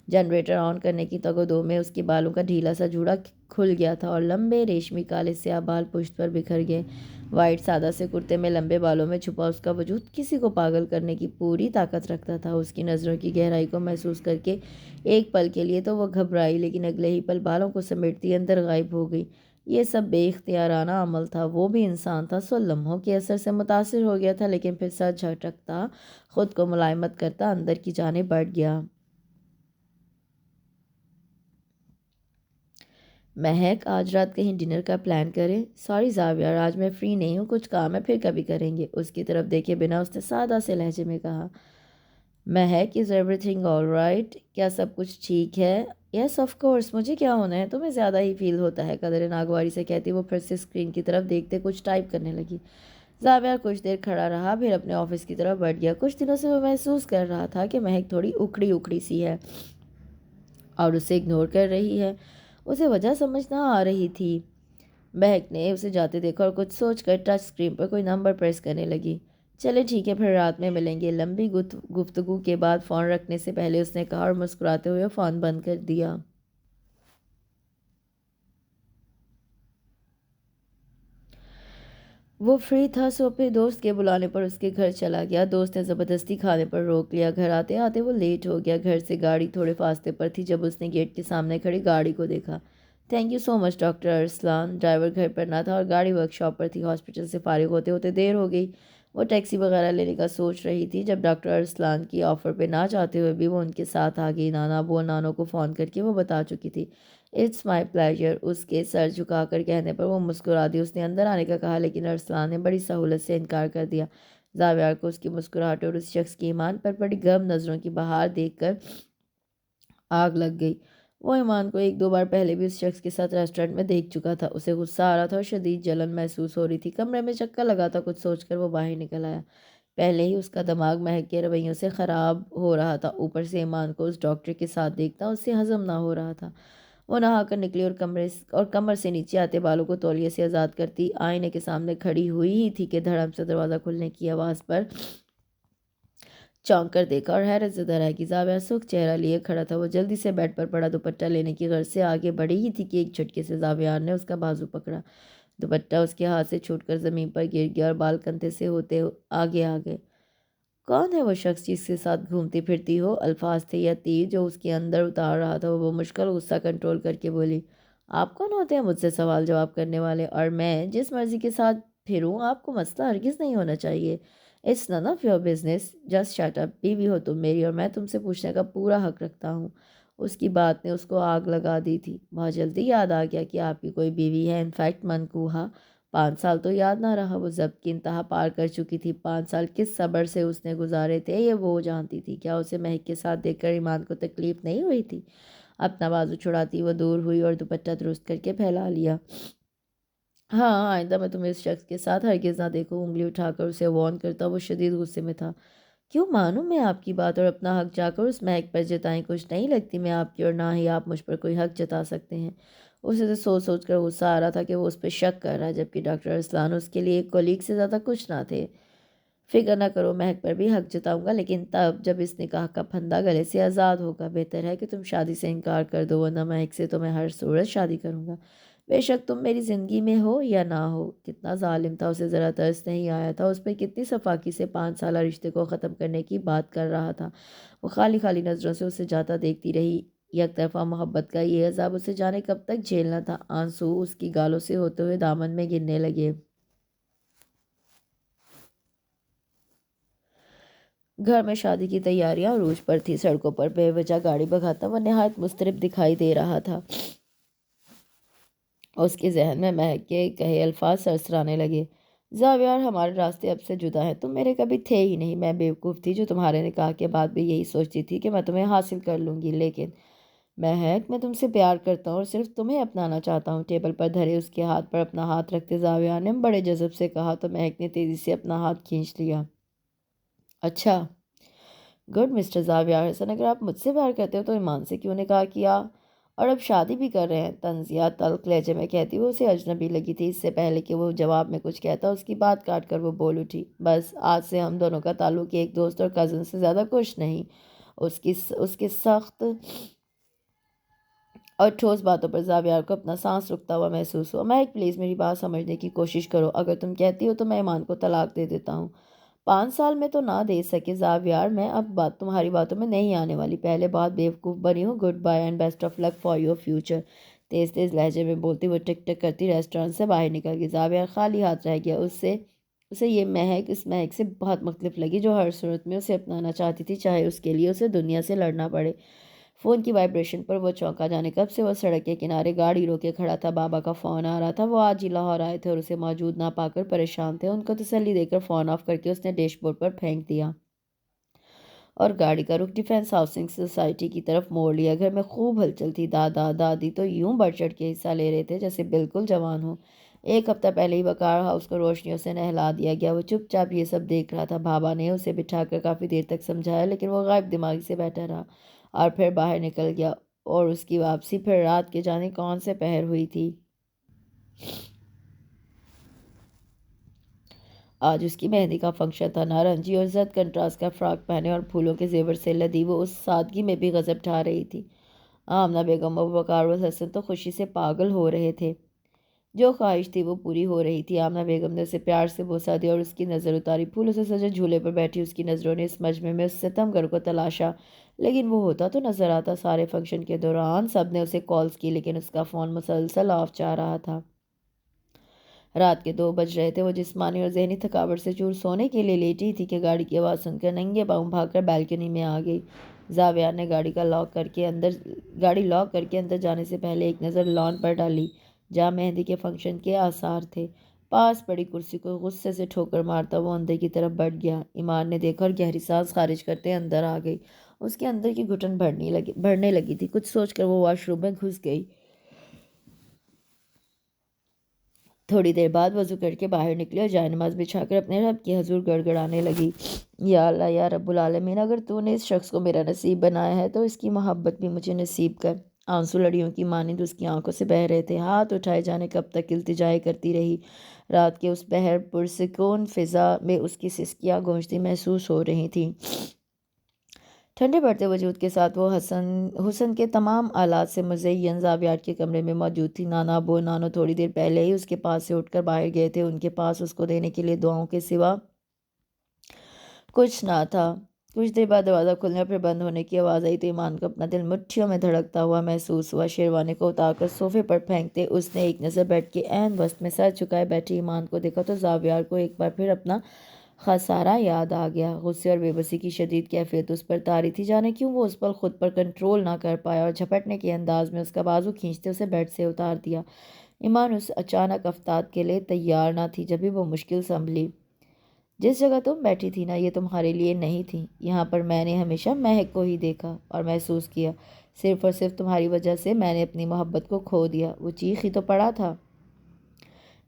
جنریٹر آن کرنے کی تگ و دو میں اس کے بالوں کا ڈھیلا سا جوڑا کھل گیا تھا اور لمبے ریشمی کالے سیاہ بال پشت پر بکھر گئے۔ وائٹ سادہ سے کرتے میں لمبے بالوں میں چھپا اس کا وجود کسی کو پاگل کرنے کی پوری طاقت رکھتا تھا۔ اس کی نظروں کی گہرائی کو محسوس کر کے ایک پل کے لیے تو وہ گھبرائی، لیکن اگلے ہی پل بالوں کو سمیٹتی اندر غائب ہو گئی۔ یہ سب بے اختیارانہ عمل تھا۔ وہ بھی انسان تھا، سو لمحوں کے اثر سے متاثر ہو گیا تھا، لیکن پھر سر جھٹکتا، خود کو ملامت کرتا اندر کی جانب بڑھ گیا۔ مہک، آج رات کہیں ڈنر کا پلان کریں؟ سوری زاویار، آج میں فری نہیں ہوں، کچھ کام ہے، پھر کبھی کریں گے۔ اس کی طرف دیکھے بنا اس نے سادہ سے لہجے میں کہا۔ مہک، is every thing all right? کیا سب کچھ ٹھیک ہے؟ یس آف کورس، مجھے کیا ہونا ہے؟ تمہیں زیادہ ہی فیل ہوتا ہے، قدر ناگواری سے کہتی وہ پھر سے اسکرین کی طرف دیکھتے کچھ ٹائپ کرنے لگی۔ زاویار کچھ دیر کھڑا رہا، پھر اپنے آفس کی طرف بڑھ گیا۔ کچھ دنوں سے وہ محسوس کر رہا تھا کہ مہک تھوڑی اکھڑی اکھڑی سی ہے اور اسے اگنور کر رہی ہے۔ اسے وجہ سمجھ نہ آ رہی تھی۔ مہک نے اسے جاتے دیکھا اور کچھ سوچ کر ٹچ اسکرین پر کوئی نمبر پریس کرنے لگی۔ چلے ٹھیک ہے، پھر رات میں ملیں گے۔ لمبی گفتگو کے بعد فون رکھنے سے پہلے اس نے کہا اور مسکراتے ہوئے فون بند کر دیا۔ وہ فری تھا، سو اپنے دوست کے بلانے پر اس کے گھر چلا گیا۔ دوست نے زبردستی کھانے پر روک لیا۔ گھر آتے آتے وہ لیٹ ہو گیا۔ گھر سے گاڑی تھوڑے فاصلے پر تھی جب اس نے گیٹ کے سامنے کھڑی گاڑی کو دیکھا۔ Thank you so much doctor Arsalan. Driver گھر پر نہ تھا اور گاڑی ورک شاپ پر تھی۔ ہاسپٹل سے فارغ ہوتے ہوتے دیر ہو گئی۔ وہ ٹیکسی وغیرہ لینے کا سوچ رہی تھی جب ڈاکٹر ارسلان کی آفر پہ نہ چاہتے ہوئے بھی وہ ان کے ساتھ آ گئی۔ نانا ابو اور نانو کو فون کر کے وہ بتا چکی تھی۔ اٹس مائی پلیجر، اس کے سر جھکا کر کہنے پر وہ مسکرا دی۔ اس نے اندر آنے کا کہا، لیکن ارسلان نے بڑی سہولت سے انکار کر دیا۔ زاویار کو اس کی مسکراہٹ اور اس شخص کی ایمان پر پڑی گرم نظروں کی بہار دیکھ کر آگ لگ گئی۔ وہ ایمان کو 1-2 بار پہلے بھی اس شخص کے ساتھ ریسٹورنٹ میں دیکھ چکا تھا۔ اسے غصہ آ رہا تھا اور شدید جلن محسوس ہو رہی تھی۔ کمرے میں چکر لگاتا کچھ سوچ کر وہ باہر نکل آیا۔ پہلے ہی اس کا دماغ مہک کے رویوں سے خراب ہو رہا تھا، اوپر سے ایمان کو اس ڈاکٹر کے ساتھ دیکھتا اس سے ہضم نہ ہو رہا تھا۔ وہ نہا کر نکلی اور کمر سے نیچے آتے بالوں کو تولیے سے آزاد کرتی آئینے کے سامنے کھڑی ہوئی ہی تھی کہ دھڑم سے دروازہ کھلنے کی آواز پر چونک کر دیکھا اور حیرت زدہ رہ گئی۔ زاویار سرخ چہرہ لیے کھڑا تھا۔ وہ جلدی سے بیڈ پر پڑا دوپٹہ لینے کی غرض سے آگے بڑھی ہی تھی کہ ایک جھٹکے سے زاویار نے اس کا بازو پکڑا۔ دوپٹہ اس کے ہاتھ سے چھوٹ کر زمین پر گر گیا اور بال کندھے سے ہوتے آگے آ گئے۔ کون ہے وہ شخص جس کے ساتھ گھومتی پھرتی ہو؟ الفاظ تھے یا تیر جو اس کے اندر اتار رہا تھا۔ وہ مشکل غصہ کنٹرول کر کے بولی، آپ کون ہوتے ہیں مجھ سے سوال جواب کرنے والے؟ اور میں جس مرضی کے ساتھ پھروں آپ کو مسئلہ ہرگز نہیں ہونا چاہیے۔ It's none of your business, just shut up. بیوی ہو تم میری اور میں تم سے پوچھنے کا پورا حق رکھتا ہوں۔ اس کی بات نے اس کو آگ لگا دی تھی۔ بہت جلدی یاد آ گیا کہ آپ کی کوئی بیوی ہے، انفیکٹ منقوہا۔ 5 سال تو یاد نہ رہا۔ وہ ضبط کی انتہا پار کر چکی تھی۔ 5 سال کس صبر سے اس نے گزارے تھے یہ وہ جانتی تھی۔ کیا اسے مہک کے ساتھ دیکھ کر ایمان کو تکلیف نہیں ہوئی تھی؟ اپنا بازو چھڑاتی وہ دور ہوئی اور دوپٹہ درست کر کے پھیلا لیا۔ ہاں، آئندہ میں تمہیں اس شخص کے ساتھ ہرگز نہ دیکھوں۔ انگلی اٹھا کر اسے وارن کرتا وہ شدید غصے میں تھا۔ کیوں مانوں میں آپ کی بات اور اپنا حق جا کر اس مہک پر جتائیں؟ کچھ نہیں لگتی میں آپ کی اور نہ ہی آپ مجھ پر کوئی حق جتا سکتے ہیں۔ اسے تو سوچ سوچ کر غصہ آ رہا تھا کہ وہ اس پہ شک کر رہا ہے، جبکہ ڈاکٹر ارسلان اس کے لیے ایک کولیگ سے زیادہ کچھ نہ تھے۔ فکر نہ کرو، مہک پر بھی حق جتاؤں گا، لیکن تب جب اس نکاح کا پھندا گلے سے آزاد ہوگا۔ بہتر ہے کہ تم شادی سے انکار کر دو، ورنہ مہک سے تو میں ہر صورت شادی کروں گا، بے شک تم میری زندگی میں ہو یا نہ ہو۔ کتنا ظالم تھا، اسے ذرا ترس نہیں آیا تھا، اس پہ کتنی صفاقی سے 5 سالہ رشتے کو ختم کرنے کی بات کر رہا تھا۔ وہ خالی خالی نظروں سے اسے جاتا دیکھتی رہی۔ یک طرفہ محبت کا یہ عذاب اسے جانے کب تک جھیلنا تھا۔ آنسو اس کی گالوں سے ہوتے ہوئے دامن میں گرنے لگے۔ گھر میں شادی کی تیاریاں عروج پر تھی۔ سڑکوں پر بے وجہ گاڑی بھگاتا وہ نہایت مضطرب دکھائی دے رہا تھا۔ اس کے ذہن میں مہک کے کہے الفاظ سرسرانے لگے۔ زاویار، ہمارے راستے اب سے جدا ہیں، تم میرے کبھی تھے ہی نہیں۔ میں بیوقوف تھی جو تمہارے نکاح کے بعد بھی یہی سوچتی تھی کہ میں تمہیں حاصل کر لوں گی، لیکن مہک، میں تم سے پیار کرتا ہوں اور صرف تمہیں اپنانا چاہتا ہوں۔ ٹیبل پر دھرے اس کے ہاتھ پر اپنا ہاتھ رکھتے زاویار نے بڑے جذب سے کہا تو مہک نے تیزی سے اپنا ہاتھ کھینچ لیا۔ اچھا، گڈ مسٹر زاویار حسن، اگر آپ مجھ سے پیار کرتے ہو تو ایمان سے کیوں نکاح کیا اور اب شادی بھی کر رہے ہیں؟ تنزیہ تلخ لہجے میں کہتی وہ اسے اجنبی لگی تھی۔ اس سے پہلے کہ وہ جواب میں کچھ کہتا اس کی بات کاٹ کر وہ بول اٹھی، بس آج سے ہم دونوں کا تعلق ایک دوست اور کزن سے زیادہ کچھ نہیں۔ اس کی سخت اور ٹھوس باتوں پر زاویار کو اپنا سانس رکتا ہوا محسوس ہوا۔ مہک، پلیز میری بات سمجھنے کی کوشش کرو، اگر تم کہتی ہو تو میں ایمان کو طلاق دے دیتا ہوں۔ 5 سال میں تو نہ دے سکے زاویار، میں اب تمہاری باتوں میں نہیں آنے والی، پہلے بہت بیوقوف بنی ہوں۔ Good bye and best of luck for your future. تیز تیز لہجے میں بولتی وہ ٹک ٹک کرتی ریسٹورانٹ سے باہر نکل گئی۔ زاویار خالی ہاتھ رہ گیا۔ اسے یہ مہک اس مہک سے بہت مختلف لگی جو ہر صورت میں اسے اپنانا چاہتی تھی، چاہے اس کے لیے اسے دنیا سے لڑنا پڑے۔ فون کی وائبریشن پر وہ چونکا، جانے کب سے وہ سڑک کے کنارے گاڑی روکے کھڑا تھا۔ بابا کا فون آ رہا تھا، وہ آج ہی لاہور آئے تھے اور اسے موجود نہ پا کر پریشان تھے۔ ان کو تسلی دے کر فون آف کر کے اس نے ڈیش بورڈ پر پھینک دیا اور گاڑی کا رخ ڈیفینس ہاؤسنگ سوسائٹی کی طرف موڑ لیا۔ گھر میں خوب ہلچل تھی، دادا دادی تو یوں بڑھ چڑھ کے حصہ لے رہے تھے جیسے بالکل جوان ہوں۔ 1 ہفتہ پہلے ہی وقار ہاؤس کو روشنیوں سے نہلا دیا گیا۔ وہ چپ چاپ یہ سب دیکھ رہا تھا۔ بابا نے اسے بٹھا کر کافی دیر تک سمجھایا، لیکن وہ غائب دماغی سے بیٹھا رہا اور پھر باہر نکل گیا، اور اس کی واپسی پھر رات کے جانے کون سے پہر ہوئی تھی۔ آج اس کی مہندی کا فنکشن تھا۔ نارنجی اور زرد کنٹراسٹ کا فراک پہنے اور پھولوں کے زیور سے لدی وہ اس سادگی میں بھی غضب ڈھا رہی تھی۔ آمنہ بیگم اور وقار الحسن تو خوشی سے پاگل ہو رہے تھے۔ جو خواہش تھی وہ پوری ہو رہی تھی۔ آمنہ بیگم نے اسے پیار سے بوسہ دیا اور اس کی نظر اتاری۔ پھولوں سے سجے جھولے پر بیٹھی اس کی نظروں نے اس مجمع میں اس ستم گر کو تلاشا، لیکن وہ ہوتا تو نظر آتا۔ سارے فنکشن کے دوران سب نے اسے کالز کی، لیکن اس کا فون مسلسل آف جا رہا تھا۔ رات کے 2 بج رہے تھے۔ وہ جسمانی اور ذہنی تھکاوٹ سے چور سونے کے لیے لیٹی تھی کہ گاڑی کی آواز سن کر ننگے پاؤں بھاگ کر بالکنی میں آ گئی۔ زاویار نے گاڑی لاک کر کے اندر جانے سے پہلے ایک نظر لان پر ڈالی جہاں مہندی کے فنکشن کے آثار تھے۔ پاس پڑی کرسی کو غصے سے ٹھوکر مارتا وہ اندر کی طرف بڑھ گیا۔ ایمان نے دیکھا اور گہری سانس خارج کرتے اندر آ گئی۔ اس کے اندر کی گھٹن بڑھنے لگی تھی۔ کچھ سوچ کر وہ واش روم میں گھس گئی۔ تھوڑی دیر بعد وضو کر کے باہر نکلی اور جائے نماز بچھا کر اپنے رب کی حضور گڑ گڑانے لگی، یا اللہ، یا رب العالمین، اگر تو نے اس شخص کو میرا نصیب بنایا ہے تو اس کی محبت بھی مجھے نصیب کر۔ آنسو لڑیوں کی مانند اس کی آنکھوں سے بہہ رہے تھے۔ ہاتھ اٹھائے جانے کب تک التجائیں کرتی رہی۔ رات کے اس بہر پرسکون فضا میں اس کی سسکیاں گونجتی محسوس ہو رہی تھیں۔ ٹھنڈے بڑھتے وجود کے ساتھ وہ حسن کے تمام آلات سے مزین زاویار کے کمرے میں موجود تھی۔ نانا ابو نانو تھوڑی دیر پہلے ہی اس کے پاس سے اٹھ کر باہر گئے تھے۔ ان کے پاس اس کو دینے کے لیے دعاؤں کے سوا کچھ نہ تھا۔ کچھ دیر بعد دروازہ کھلنے اور پھر بند ہونے کی آواز آئی تو ایمان کو اپنا دل مٹھیوں میں دھڑکتا ہوا محسوس ہوا۔ شیروانی کو اتار کر صوفے پر پھینکتے اس نے ایک نظر بیٹھ کے عین وسط میں سر جھکائے بیٹھے ایمان کو دیکھا تو زاویار کو ایک بار پھر اپنا خسارہ یاد آ گیا۔ غصے اور بے بسی کی شدید کیفیت اس پر طاری تھی، جانے کیوں وہ اس پر خود پر کنٹرول نہ کر پایا اور جھپٹنے کے انداز میں اس کا بازو کھینچتے اسے بیڈ سے اتار دیا۔ ایمان اس اچانک افتاد کے لیے تیار نہ تھی۔ جبھی وہ مشکل سنبھلی، جس جگہ تم بیٹھی تھی نا، یہ تمہارے لیے نہیں تھی۔ یہاں پر میں نے ہمیشہ مہک کو ہی دیکھا اور محسوس کیا۔ صرف اور صرف تمہاری وجہ سے میں نے اپنی محبت کو کھو دیا۔ وہ چیخ ہی تو پڑا تھا۔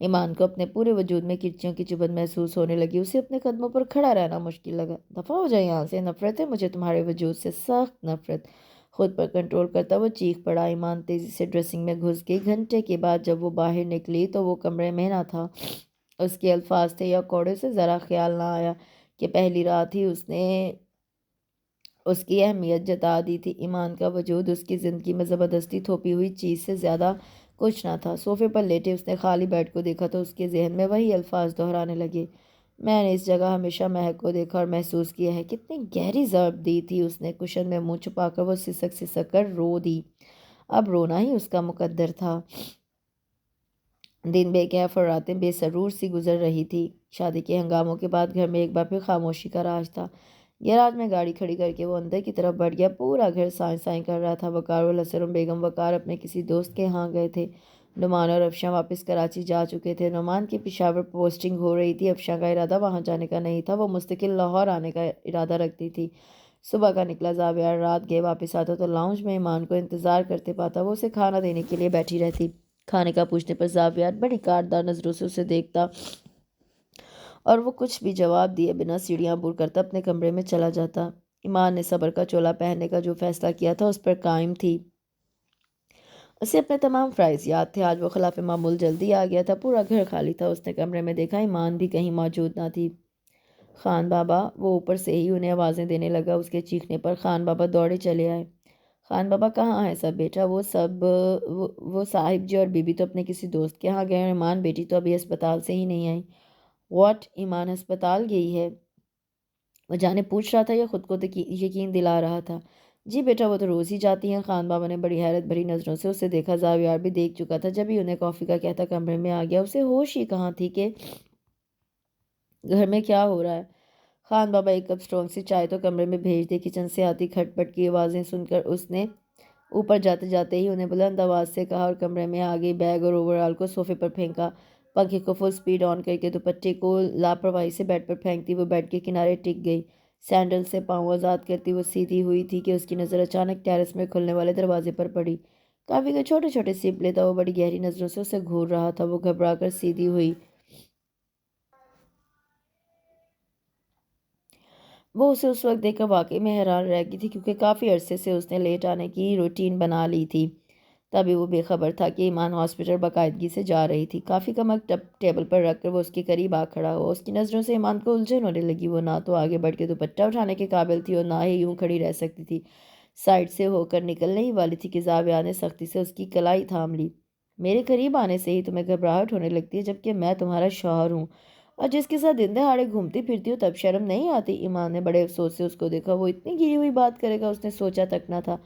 ایمان کو اپنے پورے وجود میں کرچیوں کی چبھن محسوس ہونے لگی۔ اسے اپنے قدموں پر کھڑا رہنا مشکل لگا۔ دفعہ ہو جائے یہاں سے، نفرت ہے مجھے تمہارے وجود سے، سخت نفرت۔ خود پر کنٹرول کرتا وہ چیخ پڑا۔ ایمان تیزی سے ڈریسنگ میں گھس گئی۔ گھنٹے کے بعد جب وہ باہر نکلی تو وہ کمرے میں نہ تھا۔ اس کے الفاظ تھے یا کوڑے سے ذرا خیال نہ آیا کہ پہلی رات ہی اس نے اس کی اہمیت جتا دی تھی۔ ایمان کا وجود اس کی زندگی میں زبردستی تھوپی ہوئی چیز سے زیادہ کچھ نہ تھا۔ صوفے پر لیٹے اس نے خالی بیڈ کو دیکھا تو اس کے ذہن میں وہی الفاظ دہرانے لگے، میں نے اس جگہ ہمیشہ مہک کو دیکھا اور محسوس کیا ہے۔ کتنی گہری ضرب دی تھی اس نے۔ کشن میں منہ چھپا کر وہ سسک سسک کر رو دی۔ اب رونا ہی اس کا مقدر تھا۔ دن بے کیف اور راتیں بے سرور سی گزر رہی تھی۔ شادی کے ہنگاموں کے بعد گھر میں ایک بار پھر خاموشی کا راج تھا۔ گیراج میں گاڑی کھڑی کر کے وہ اندر کی طرف بڑھ گیا۔ پورا گھر سائیں سائیں کر رہا تھا۔ وقار اور الحسن بیگم وقار اپنے کسی دوست کے ہاں گئے تھے۔ نعمان اور افشاں واپس کراچی جا چکے تھے۔ نعمان کی پشاور پوسٹنگ ہو رہی تھی۔ افشاں کا ارادہ وہاں جانے کا نہیں تھا، وہ مستقل لاہور آنے کا ارادہ رکھتی تھی۔ صبح کا نکلا زاویہ رات گئے واپس آتا تو لاؤنج میں ایمان کو انتظار کرتے پاتا۔ وہ اسے کھانا دینے کے لیے بیٹھی رہتی۔ کھانے کا پوچھنے پر زاویہ بڑی کاٹدار نظروں سے اسے دیکھتا اور وہ کچھ بھی جواب دیے بنا سیڑھیاں عبور کرتا اپنے کمرے میں چلا جاتا۔ ایمان نے صبر کا چولا پہننے کا جو فیصلہ کیا تھا اس پر قائم تھی۔ اسے اپنے تمام فرائض یاد تھے۔ آج وہ خلاف معمول جلدی آ گیا تھا۔ پورا گھر خالی تھا۔ اس نے کمرے میں دیکھا ایمان بھی کہیں موجود نہ تھی۔ خان بابا، وہ اوپر سے ہی انہیں آوازیں دینے لگا۔ اس کے چیخنے پر خان بابا دوڑے چلے آئے۔ خان بابا کہاں ہے سب بیٹا؟ وہ صاحب جی اور بی بی تو اپنے کسی دوست کے ہاں گئے اور ایمان بیٹی تو ابھی ہسپتال سے ہی نہیں آئی۔ واٹ؟ ایمان ہسپتال گئی ہے؟ وہ جانے پوچھ رہا تھا یا خود کو یقین دلا رہا تھا؟ جی بیٹا، وہ تو روز ہی جاتی ہیں۔ خان بابا نے بڑی حیرت بھری نظروں سے اسے دیکھا۔ زاویار بھی دیکھ چکا تھا جب ہی انہیں کافی کا کہتا کمرے میں آ گیا۔ اسے ہوش ہی کہاں تھی کہ گھر میں کیا ہو رہا ہے۔ خان بابا ایک کپ اسٹرانگ سی چائے تو کمرے میں بھیج دے۔ کچن سے آتی کھٹ پٹ کی آوازیں سن کر اس نے اوپر جاتے جاتے ہی انہیں بلند آواز سے کہا اور کمرے میں آ گئی۔ بیگ اور اوور آل کو صوفے پر پھینکا۔ پنکھے کو فل سپیڈ آن کر کے دوپٹے کو لاپرواہی سے بیڈ پر پھینکتی وہ بیڈ کے کنارے ٹک گئی۔ سینڈل سے پاؤں آزاد کرتی وہ سیدھی ہوئی تھی کہ اس کی نظر اچانک ٹیرس میں کھلنے والے دروازے پر پڑی۔ کافی کے چھوٹے چھوٹے سپلے تھا۔ وہ بڑی گہری نظروں سے اسے گھور رہا تھا۔ وہ گھبرا کر سیدھی ہوئی۔ وہ اسے اس وقت دیکھ کر واقعی میں حیران رہ گئی تھی کیونکہ کافی عرصے سے اس نے لیٹ آنے کی روٹین بنا لی تھی۔ تبھی وہ بے خبر تھا کہ ایمان ہاسپٹل باقاعدگی سے جا رہی تھی۔ کافی کا مگ ٹیبل پر رکھ کر وہ اس کے قریب آ کھڑا ہوا۔ اس کی نظروں سے ایمان کو الجھن ہونے لگی۔ وہ نہ تو آگے بڑھ کے دوپٹہ اٹھانے کے قابل تھی اور نہ ہی یوں کھڑی رہ سکتی تھی۔ سائڈ سے ہو کر نکلنے ہی والی تھی کہ زاویہ نے سختی سے اس کی کلائی تھام لی۔ میرے قریب آنے سے ہی تمہیں گھبراہٹ ہونے لگتی ہے جبکہ میں تمہارا شوہر ہوں اور جس کے ساتھ دن دہاڑے گھومتی پھرتی ہوں تب شرم نہیں آتی؟ ایمان نے بڑے افسوس سے اس کو دیکھا۔ وہ اتنی گری ہوئی بات کرے گا اس نے سوچا تک نہ تھا۔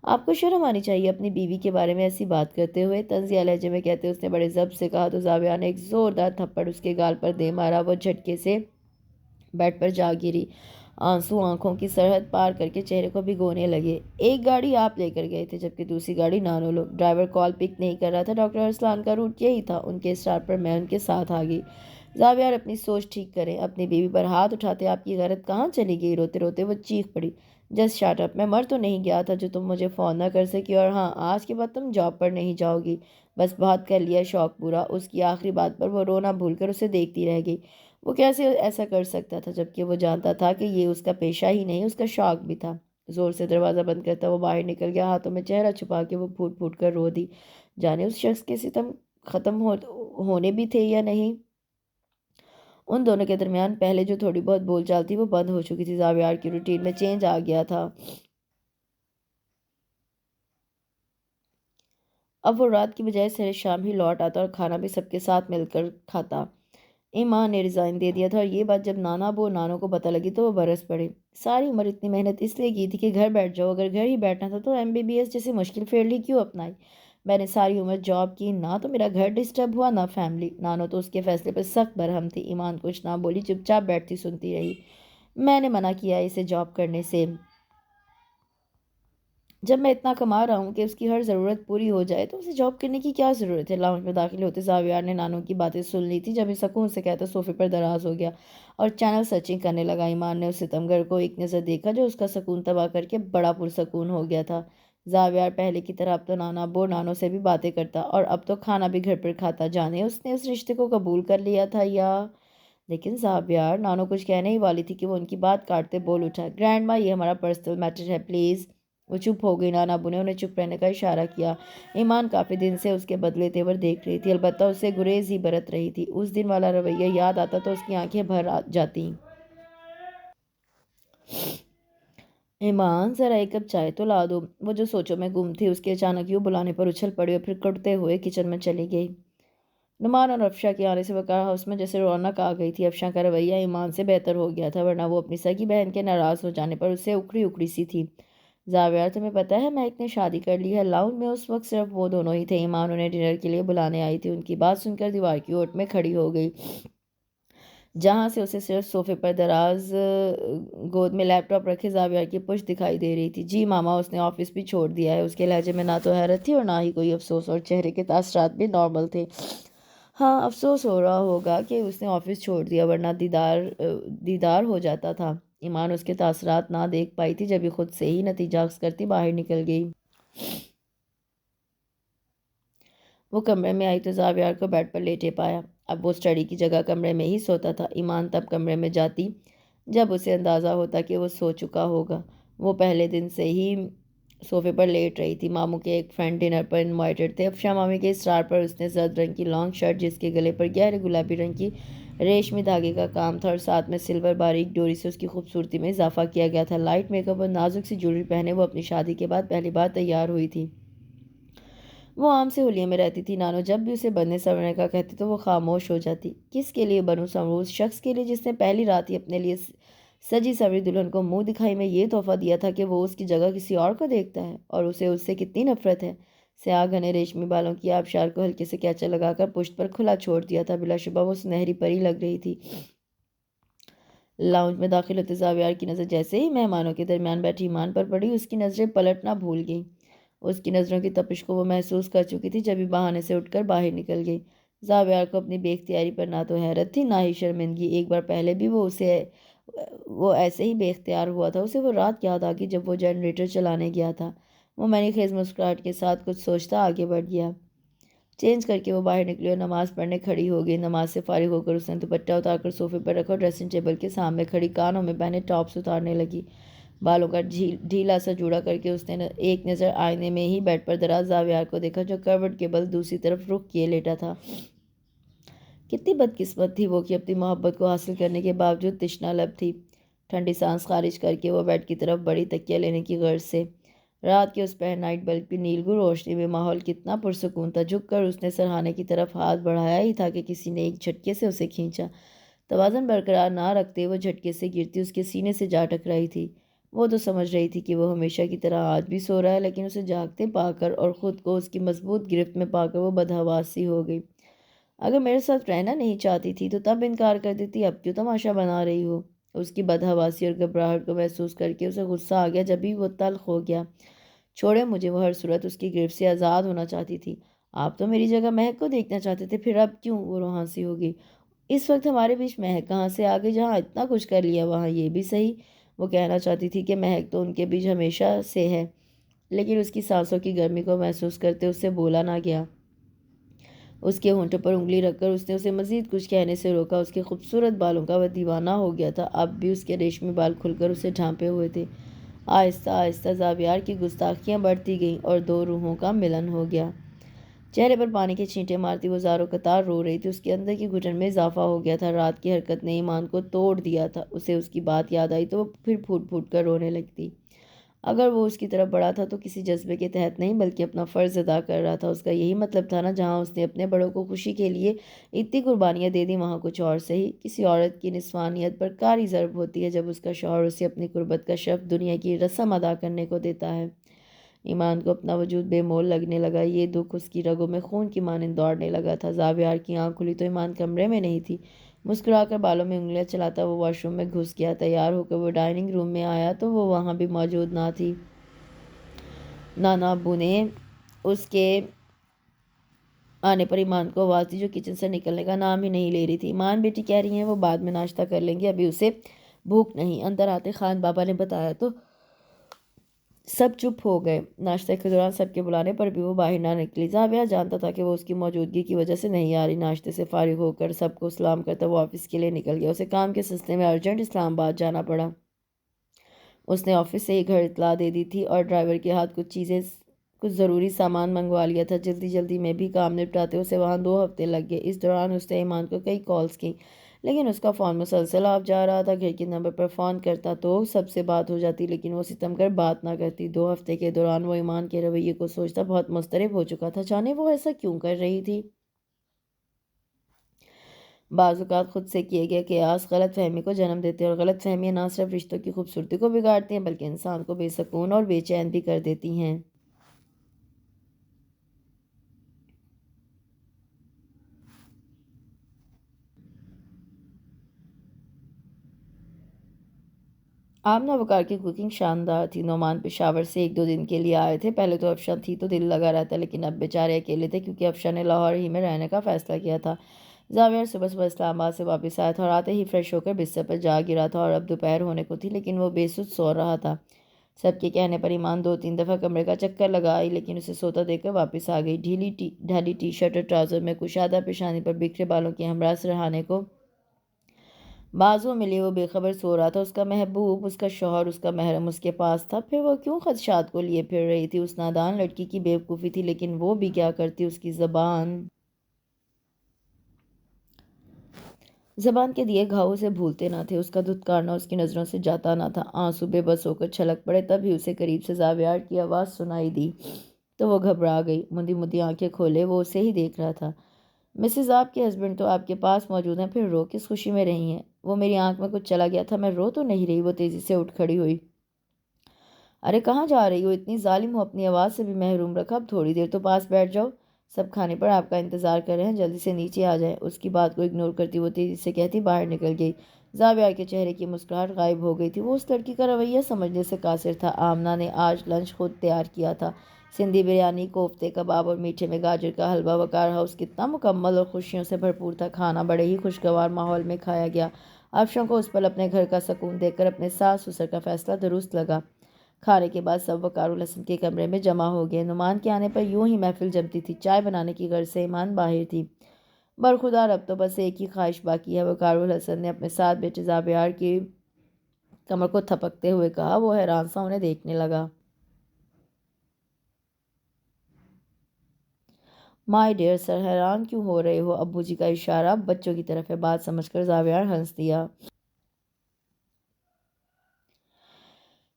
آپ کو شرم آنی چاہیے اپنی بیوی کے بارے میں ایسی بات کرتے ہوئے، طنزیہ لہجے میں کہتے اس نے بڑے ضبط سے کہا تو زاویہ نے ایک زوردار تھپڑ اس کے گال پر دے مارا۔ وہ جھٹکے سے بیڈ پر جا گری۔ آنسو آنکھوں کی سرحد پار کر کے چہرے کو بھگونے لگے۔ ایک گاڑی آپ لے کر گئے تھے جبکہ دوسری گاڑی نانو لوگ۔ ڈرائیور کال پک نہیں کر رہا تھا۔ ڈاکٹر ارسلان کا روٹ یہی تھا۔ ان کے اسٹار پر میں ان کے ساتھ آ گئی۔ زاویہ اپنی سوچ ٹھیک کریں۔ اپنی بیوی پر ہاتھ اٹھاتے آپ کی غیرت کہاں چلی گئی؟ روتے روتے وہ چیخ پڑی، جسٹ شٹ اپ! میں مر تو نہیں گیا تھا جو تم مجھے فون نہ کر سکی، اور ہاں آج کے بعد تم جاب پر نہیں جاؤ گی۔ بس بہت کر لیا شوق پورا۔ اس کی آخری بات پر وہ رونا بھول کر اسے دیکھتی رہ گئی۔ وہ کیسے ایسا کر سکتا تھا جبکہ وہ جانتا تھا کہ یہ اس کا پیشہ ہی نہیں اس کا شوق بھی تھا۔ زور سے دروازہ بند کرتا وہ باہر نکل گیا۔ ہاتھوں میں چہرہ چھپا کے وہ پھوٹ پھوٹ کر رو دی۔ جانے اس شخص کے ستم ختم ہونے بھی تھے یا نہیں؟ ان دونوں کے درمیان پہلے جو تھوڑی بہت بول چال تھی وہ بند ہو چکی تھی۔ زاویار کی روٹین میں چینج آ گیا تھا۔ اب وہ رات کی بجائے سر شام ہی لوٹ آتا اور کھانا بھی سب کے ساتھ مل کر کھاتا۔ ایمان نے ریزائن دے دیا تھا اور یہ بات جب نانا ابو اور نانو کو پتہ لگی تو وہ برس پڑے۔ ساری عمر اتنی محنت اس لیے کی تھی کہ گھر بیٹھ جاؤ، اگر گھر ہی بیٹھنا تھا تو MBBS جیسی مشکل فیلڈ ہی کیوں اپنائی؟ میں نے ساری عمر جاب کی، نہ تو میرا گھر ڈسٹرب ہوا نہ فیملی۔ نانو تو اس کے فیصلے پر سخت برہم تھی۔ ایمان کچھ نہ بولی، چپ چاپ بیٹھتی سنتی رہی۔ میں نے منع کیا اسے جاب کرنے سے، جب میں اتنا کما رہا ہوں کہ اس کی ہر ضرورت پوری ہو جائے تو اسے جاب کرنے کی کیا ضرورت ہے؟ لاؤنج میں داخل ہوتے زاویار نے نانو کی باتیں سن لی تھی جب یہ سکون سے کہتا صوفے پر دراز ہو گیا اور چینل سرچنگ کرنے لگا۔ ایمان نے اس ستمگر کو ایک نظر دیکھا جو اس کا سکون تباہ کر کے بڑا پرسکون ہو گیا تھا۔ زاویار پہلے کی طرح اب تو نانا ابو اور نانو سے بھی باتیں کرتا اور اب تو کھانا بھی گھر پر کھاتا۔ جانے اس نے اس رشتے کو قبول کر لیا تھا یا؟ لیکن زاویار، نانو کچھ کہنے ہی والی تھی کہ وہ ان کی بات کاٹتے بول اٹھا، گرینڈ ماں یہ ہمارا پرسنل میٹر ہے پلیز۔ وہ چپ ہو گئی۔ نانا ابو نے انہیں چپ رہنے کا اشارہ کیا۔ ایمان کافی دن سے اس کے بدلے تیور دیکھ رہی تھی، البتہ اسے گریز ہی برت رہی تھی۔ اس دن والا رویہ یاد آتا تو اس کی آنکھیں بھر جاتیں۔ ایمان ذرا ایک کپ چائے تو لا دو۔ وہ جو سوچوں میں گم تھی اس کے اچانک یوں بلانے پر اچھل پڑی اور پھر کٹتے ہوئے کچن میں چلی گئی۔ نعمان اور افشا کے آنے سے وقار ہاؤس میں جیسے رونق آ گئی تھی۔ افشا کا رویہ ایمان سے بہتر ہو گیا تھا، ورنہ وہ اپنی سگی بہن کے ناراض ہو جانے پر اسے اکڑی اکڑی سی تھی۔ زاویار تمہیں پتہ ہے مہک نے شادی کر لی ہے۔ لاؤنج میں اس وقت صرف وہ دونوں ہی تھے۔ ایمان انہیں ڈنر کے لیے بلانے آئی تھی۔ ان کی بات سن کر دیوار کی اوٹ میں کھڑی ہو گئی، جہاں سے اسے صرف صوفے پر دراز گود میں لیپ ٹاپ رکھے زاویار کی پشت دکھائی دے رہی تھی۔ جی ماما، اس نے آفس بھی چھوڑ دیا ہے۔ اس کے لہجے میں نہ تو حیرت تھی اور نہ ہی کوئی افسوس، اور چہرے کے تاثرات بھی نارمل تھے۔ ہاں، افسوس ہو رہا ہوگا کہ اس نے آفس چھوڑ دیا، ورنہ دیدار ہو جاتا تھا۔ ایمان اس کے تاثرات نہ دیکھ پائی تھی، جب یہ خود سے ہی نتیجہ اخذ کرتی باہر نکل گئی۔ وہ کمرے میں آئی تو زاویار کو بیڈ پر لیٹے پایا۔ اب وہ اسٹڈی کی جگہ کمرے میں ہی سوتا تھا۔ ایمان تب کمرے میں جاتی جب اسے اندازہ ہوتا کہ وہ سو چکا ہوگا۔ وہ پہلے دن سے ہی صوفے پر لیٹ رہی تھی۔ ماموں کے ایک فرینڈ ڈنر پر انوائٹڈ تھے۔ افشا مامی کے اصرار پر اس نے زرد رنگ کی لانگ شرٹ، جس کے گلے پر گہرے گلابی رنگ کی ریشمی دھاگے کا کام تھا اور ساتھ میں سلور باریک ڈوری سے اس کی خوبصورتی میں اضافہ کیا گیا تھا، لائٹ میک اپ اور نازک سی جوڑی پہنے وہ اپنی شادی کے بعد پہلی بار تیار ہوئی تھی۔ وہ عام سے حلیے میں رہتی تھی۔ نانو جب بھی اسے بننے سنورنے کا کہتے تو وہ خاموش ہو جاتی۔ کس کے لیے بنوں سنوروں؟ اس شخص کے لیے جس نے پہلی رات ہی اپنے لیے سجی سوری دلہن کو منہ دکھائی میں یہ تحفہ دیا تھا کہ وہ اس کی جگہ کسی اور کو دیکھتا ہے، اور اسے اس سے کتنی نفرت ہے۔ سیاہ گھنے ریشمی بالوں کی آبشار کو ہلکے سے کیچا لگا کر پشت پر کھلا چھوڑ دیا تھا۔ بلا شبہ وہ سنہری پری لگ رہی تھی۔ لاؤنج میں داخل ہوتے زاویار کی نظر جیسے ہی مہمانوں کے درمیان بیٹھی ایمان پر پڑی، اس کی نظریں پلٹنا بھول گئیں۔ اس کی نظروں کی تپش کو وہ محسوس کر چکی تھی جب ہی بہانے سے اٹھ کر باہر نکل گئی۔ زاویار کو اپنی بے اختیاری پر نہ تو حیرت تھی نہ ہی شرمندگی۔ ایک بار پہلے بھی وہ ایسے ہی بے اختیار ہوا تھا۔ اسے وہ رات یاد آ گئی جب وہ جنریٹر چلانے گیا تھا۔ وہ معنی خیز مسکراہٹ کے ساتھ کچھ سوچتا آگے بڑھ گیا۔ چینج کر کے وہ باہر نکلی اور نماز پڑھنے کھڑی ہو گئی۔ نماز سے فارغ ہو کر اس نے دوپٹہ اتار کر صوفے پر رکھا اور ڈریسنگ ٹیبل کے سامنے کھڑی کانوں میں پہنے ٹاپس اتارنے لگی۔ بالوں کا ڈھیلا سا جوڑا کر کے اس نے ایک نظر آئینے میں ہی بیڈ پر دراز زاویار کو دیکھا، جو کروٹ کے بل دوسری طرف رخ کیے لیٹا تھا۔ کتنی بدقسمت تھی وہ کہ اپنی محبت کو حاصل کرنے کے باوجود تشنہ لب تھی۔ ٹھنڈی سانس خارج کر کے وہ بیڈ کی طرف بڑی تکیہ لینے کی غرض سے۔ رات کے اس پہر نائٹ بلب کی نیلگوں روشنی میں ماحول کتنا پرسکون تھا۔ جھک کر اس نے سرہانے کی طرف ہاتھ بڑھایا ہی تھا کہ کسی نے ایک جھٹکے سے اسے کھینچا۔ توازن برقرار نہ رکھتے وہ جھٹکے سے گرتی اس کے سینے سے جا ٹکرائی تھی۔ وہ تو سمجھ رہی تھی کہ وہ ہمیشہ کی طرح آج بھی سو رہا ہے، لیکن اسے جاگتے پا کر اور خود کو اس کی مضبوط گرفت میں پا کر وہ بدحواس سی ہو گئی۔ اگر میرے ساتھ رہنا نہیں چاہتی تھی تو تب انکار کر دیتی، اب کیوں تماشا بنا رہی ہو؟ اس کی بدحواسی اور گھبراہٹ کو محسوس کر کے اسے غصہ آ گیا، جب بھی وہ تلخ ہو گیا۔ چھوڑے مجھے، وہ ہر صورت اس کی گرفت سے آزاد ہونا چاہتی تھی۔ آپ تو میری جگہ مہک کو دیکھنا چاہتے تھے، پھر اب کیوں؟ وہ روحانسی ہو گئی۔ اس وقت ہمارے بیچ مہک کہاں سے آ گئی؟ جہاں اتنا کچھ کر لیا وہاں یہ بھی صحیح۔ وہ کہنا چاہتی تھی کہ مہک تو ان کے بیچ ہمیشہ سے ہے، لیکن اس کی سانسوں کی گرمی کو محسوس کرتے اس سے بولا نہ گیا۔ اس کے ہونٹوں پر انگلی رکھ کر اس نے اسے مزید کچھ کہنے سے روکا۔ اس کے خوبصورت بالوں کا وہ دیوانہ ہو گیا تھا، اب بھی اس کے ریشمی بال کھل کر اسے ڈھانپے ہوئے تھے۔ آہستہ آہستہ زاویار کی گستاخیاں بڑھتی گئیں اور دو روحوں کا ملن ہو گیا۔ چہرے پر پانی کے چھینٹے مارتی وہ زاروں قطار رو رہی تھی۔ اس کے اندر کی گھٹن میں اضافہ ہو گیا تھا۔ رات کی حرکت نے ایمان کو توڑ دیا تھا۔ اسے اس کی بات یاد آئی تو وہ پھر پھوٹ پھوٹ کر رونے لگتی۔ اگر وہ اس کی طرف بڑھا تھا تو کسی جذبے کے تحت نہیں، بلکہ اپنا فرض ادا کر رہا تھا۔ اس کا یہی مطلب تھا نا، جہاں اس نے اپنے بڑوں کو خوشی کے لیے اتنی قربانیاں دے دیں، وہاں کچھ اور صحیح۔ کسی عورت کی نسوانیت پر کاری ضرب ہوتی ہے جب اس کا شوہر اسے اپنی قربت کا شرف دنیا کی رسم ادا کرنے کو دیتا ہے۔ ایمان کو اپنا وجود بے مول لگنے لگا۔ یہ دکھ اس کی رگوں میں خون کی مانند دوڑنے لگا تھا۔ زاویار کی آنکھ کھلی تو ایمان کمرے میں نہیں تھی۔ مسکرا کر بالوں میں انگلیاں چلاتا وہ واش روم میں گھس گیا۔ تیار ہو کر وہ ڈائننگ روم میں آیا تو وہ وہاں بھی موجود نہ تھی۔ نانا ابو نے اس کے آنے پر ایمان کو آواز دی، جو کچن سے نکلنے کا نام ہی نہیں لے رہی تھی۔ ایمان بیٹی کہہ رہی ہیں وہ بعد میں ناشتہ کر لیں گی، ابھی اسے بھوک نہیں۔ اندر آتے خان بابا نے بتایا تو سب چپ ہو گئے۔ ناشتہ کے دوران سب کے بلانے پر بھی وہ باہر نہ نکلی۔ زاویہ جانتا تھا کہ وہ اس کی موجودگی کی وجہ سے نہیں آ رہی۔ ناشتے سے فارغ ہو کر سب کو سلام کرتا وہ آفس کے لیے نکل گیا۔ اسے کام کے سلسلے میں ارجنٹ اسلام آباد جانا پڑا۔ اس نے آفس سے ہی گھر اطلاع دے دی تھی اور ڈرائیور کے ہاتھ کچھ ضروری سامان منگوا لیا تھا۔ جلدی جلدی میں بھی کام نپٹاتے اسے وہاں 2 ہفتے لگ گئے۔ اس دوران اس نے ایمان کو کئی کالز کی۔ لیکن اس کا فون مسلسل آف جا رہا تھا۔ گھر کے نمبر پر فون کرتا تو سب سے بات ہو جاتی، لیکن وہ ستم کر بات نہ کرتی۔ 2 ہفتے کے دوران وہ ایمان کے رویے کو سوچتا بہت مضطرب ہو چکا تھا، جانے وہ ایسا کیوں کر رہی تھی۔ بعض اوقات خود سے کیے گئے قیاس غلط فہمی کو جنم دیتے ہیں، اور غلط فہمیاں نہ صرف رشتوں کی خوبصورتی کو بگاڑتی ہیں بلکہ انسان کو بے سکون اور بے چین بھی کر دیتی ہیں۔ آمنہ وقار کی کوکنگ شاندار تھی۔ نعمان پشاور سے 1-2 دن کے لیے آئے تھے۔ پہلے تو افشاں تھی تو دل لگا رہتا، لیکن اب بیچارے اکیلے تھے کیونکہ افشاں نے لاہور ہی میں رہنے کا فیصلہ کیا تھا۔ زاویہ صبح صبح اسلام آباد سے واپس آیا تھا اور آتے ہی فریش ہو کر بستر پر جا گرا تھا، اور اب دوپہر ہونے کو تھی لیکن وہ بے سدھ سو رہا تھا۔ سب کے کہنے پر ایمان 2-3 دفعہ کمرے کا چکر لگا آئی، لیکن اسے سوتا دیکھ کر واپس آ گئی۔ ڈھیلی ٹی شرٹ اور ٹراؤزر میں کشادہ پیشانی پر بکھرے بالوں کی ہمراہ سرہانے کو بازوؤں میں لیے وہ بے خبر سو رہا تھا۔ اس کا محبوب، اس کا شوہر، اس کا محرم اس کے پاس تھا، پھر وہ کیوں خدشات کو لیے پھر رہی تھی؟ اس نادان لڑکی کی بے وقوفی تھی، لیکن وہ بھی کیا کرتی؟ اس کی زبان کے دیے گھاؤ سے بھولتے نہ تھے، اس کا دھتکارنا اس کی نظروں سے جاتا نہ تھا۔ آنسو بے بس ہو کر چھلک پڑے، تب ہی اسے قریب سے زاویار کی آواز سنائی دی تو وہ گھبرا گئی۔ مندی مندی آنکھیں کھولے وہ اسے ہی دیکھ رہا تھا۔ مسز، آپ کے ہسبینڈ تو آپ کے پاس موجود ہیں، پھر رو کس خوشی میں رہی ہیں؟ وہ میری آنکھ میں کچھ چلا گیا تھا، میں رو تو نہیں رہی۔ وہ تیزی سے اٹھ کھڑی ہوئی۔ ارے کہاں جا رہی ہو؟ اتنی ظالم ہو، اپنی آواز سے بھی محروم رکھا، اب تھوڑی دیر تو پاس بیٹھ جاؤ، سب کھانے پر آپ کا انتظار کر رہے ہیں، جلدی سے نیچے آ جائیں۔ اس کی بات کو اگنور کرتی وہ تیزی سے کہتی باہر نکل گئی۔ زاویار کے چہرے کی مسکراہٹ غائب ہو گئی تھی۔ وہ اس لڑکی کا رویہ سمجھنے سے قاصر تھا۔ آمنہ نے آج لنچ خود تیار کیا تھا، سندھی بریانی، کوفتے، کباب اور میٹھے میں گاجر کا حلوہ۔ وقار ہاؤس کتنا مکمل اور خوشیوں سے بھرپور تھا۔ کھانا بڑے ہی خوشگوار ماحول میں کھایا گیا۔ افشاں کو اس پل اپنے گھر کا سکون دیکھ کر اپنے ساس سسر کا فیصلہ درست لگا۔ کھانے کے بعد سب وقار الحسن کے کمرے میں جمع ہو گئے۔ نعمان کے آنے پر یوں ہی محفل جمتی تھی۔ چائے بنانے کی غرض سے ایمان باہر تھی۔ برخودار اب تو بس ایک ہی خواہش باقی ہے، وقار الحسن نے اپنے ساتھ بیٹھے زاویار کی کمر کو تھپکتے ہوئے کہا۔ وہ حیران سا انہیں دیکھنے لگا۔ مائی ڈیئر سر، حیران کیوں ہو رہے ہو؟ ابو جی کا اشارہ بچوں کی طرف ہے، بات سمجھ کر زاویار ہنس دیا۔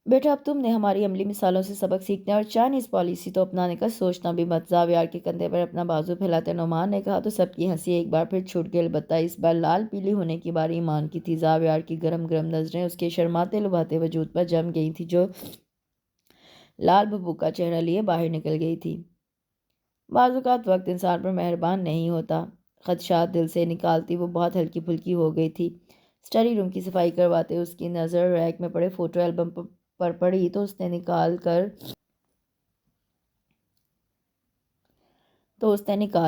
بیٹا، اب تم نے ہماری عملی مثالوں سے سبق سیکھنا ہے اور چائنیز پالیسی تو اپنانے کا سوچنا بھی مت۔ زاویار کے کندھے پر اپنا بازو پھیلاتے نعمان نے کہا تو سب کی ہنسی ایک بار پھر چھوٹ گئی، البتہ اس بار لال پیلی ہونے کی باری ایمان کی تھی۔ زاویار کی گرم گرم نظریں اس کے شرماتے لبھاتے وجود پر جم گئی تھی، جو لال بھبو کا چہرہ لیے باہر نکل گئی تھی۔ بعض اوقات وقت انسان پر مہربان نہیں ہوتا، خدشات دل سے نکالتی وہ بہت ہلکی پھلکی ہو گئی تھی۔ اسٹڈی روم کی صفائی کرواتے اس کی نظر ریک میں پڑے فوٹو البم پر پڑی تو اس نے نکال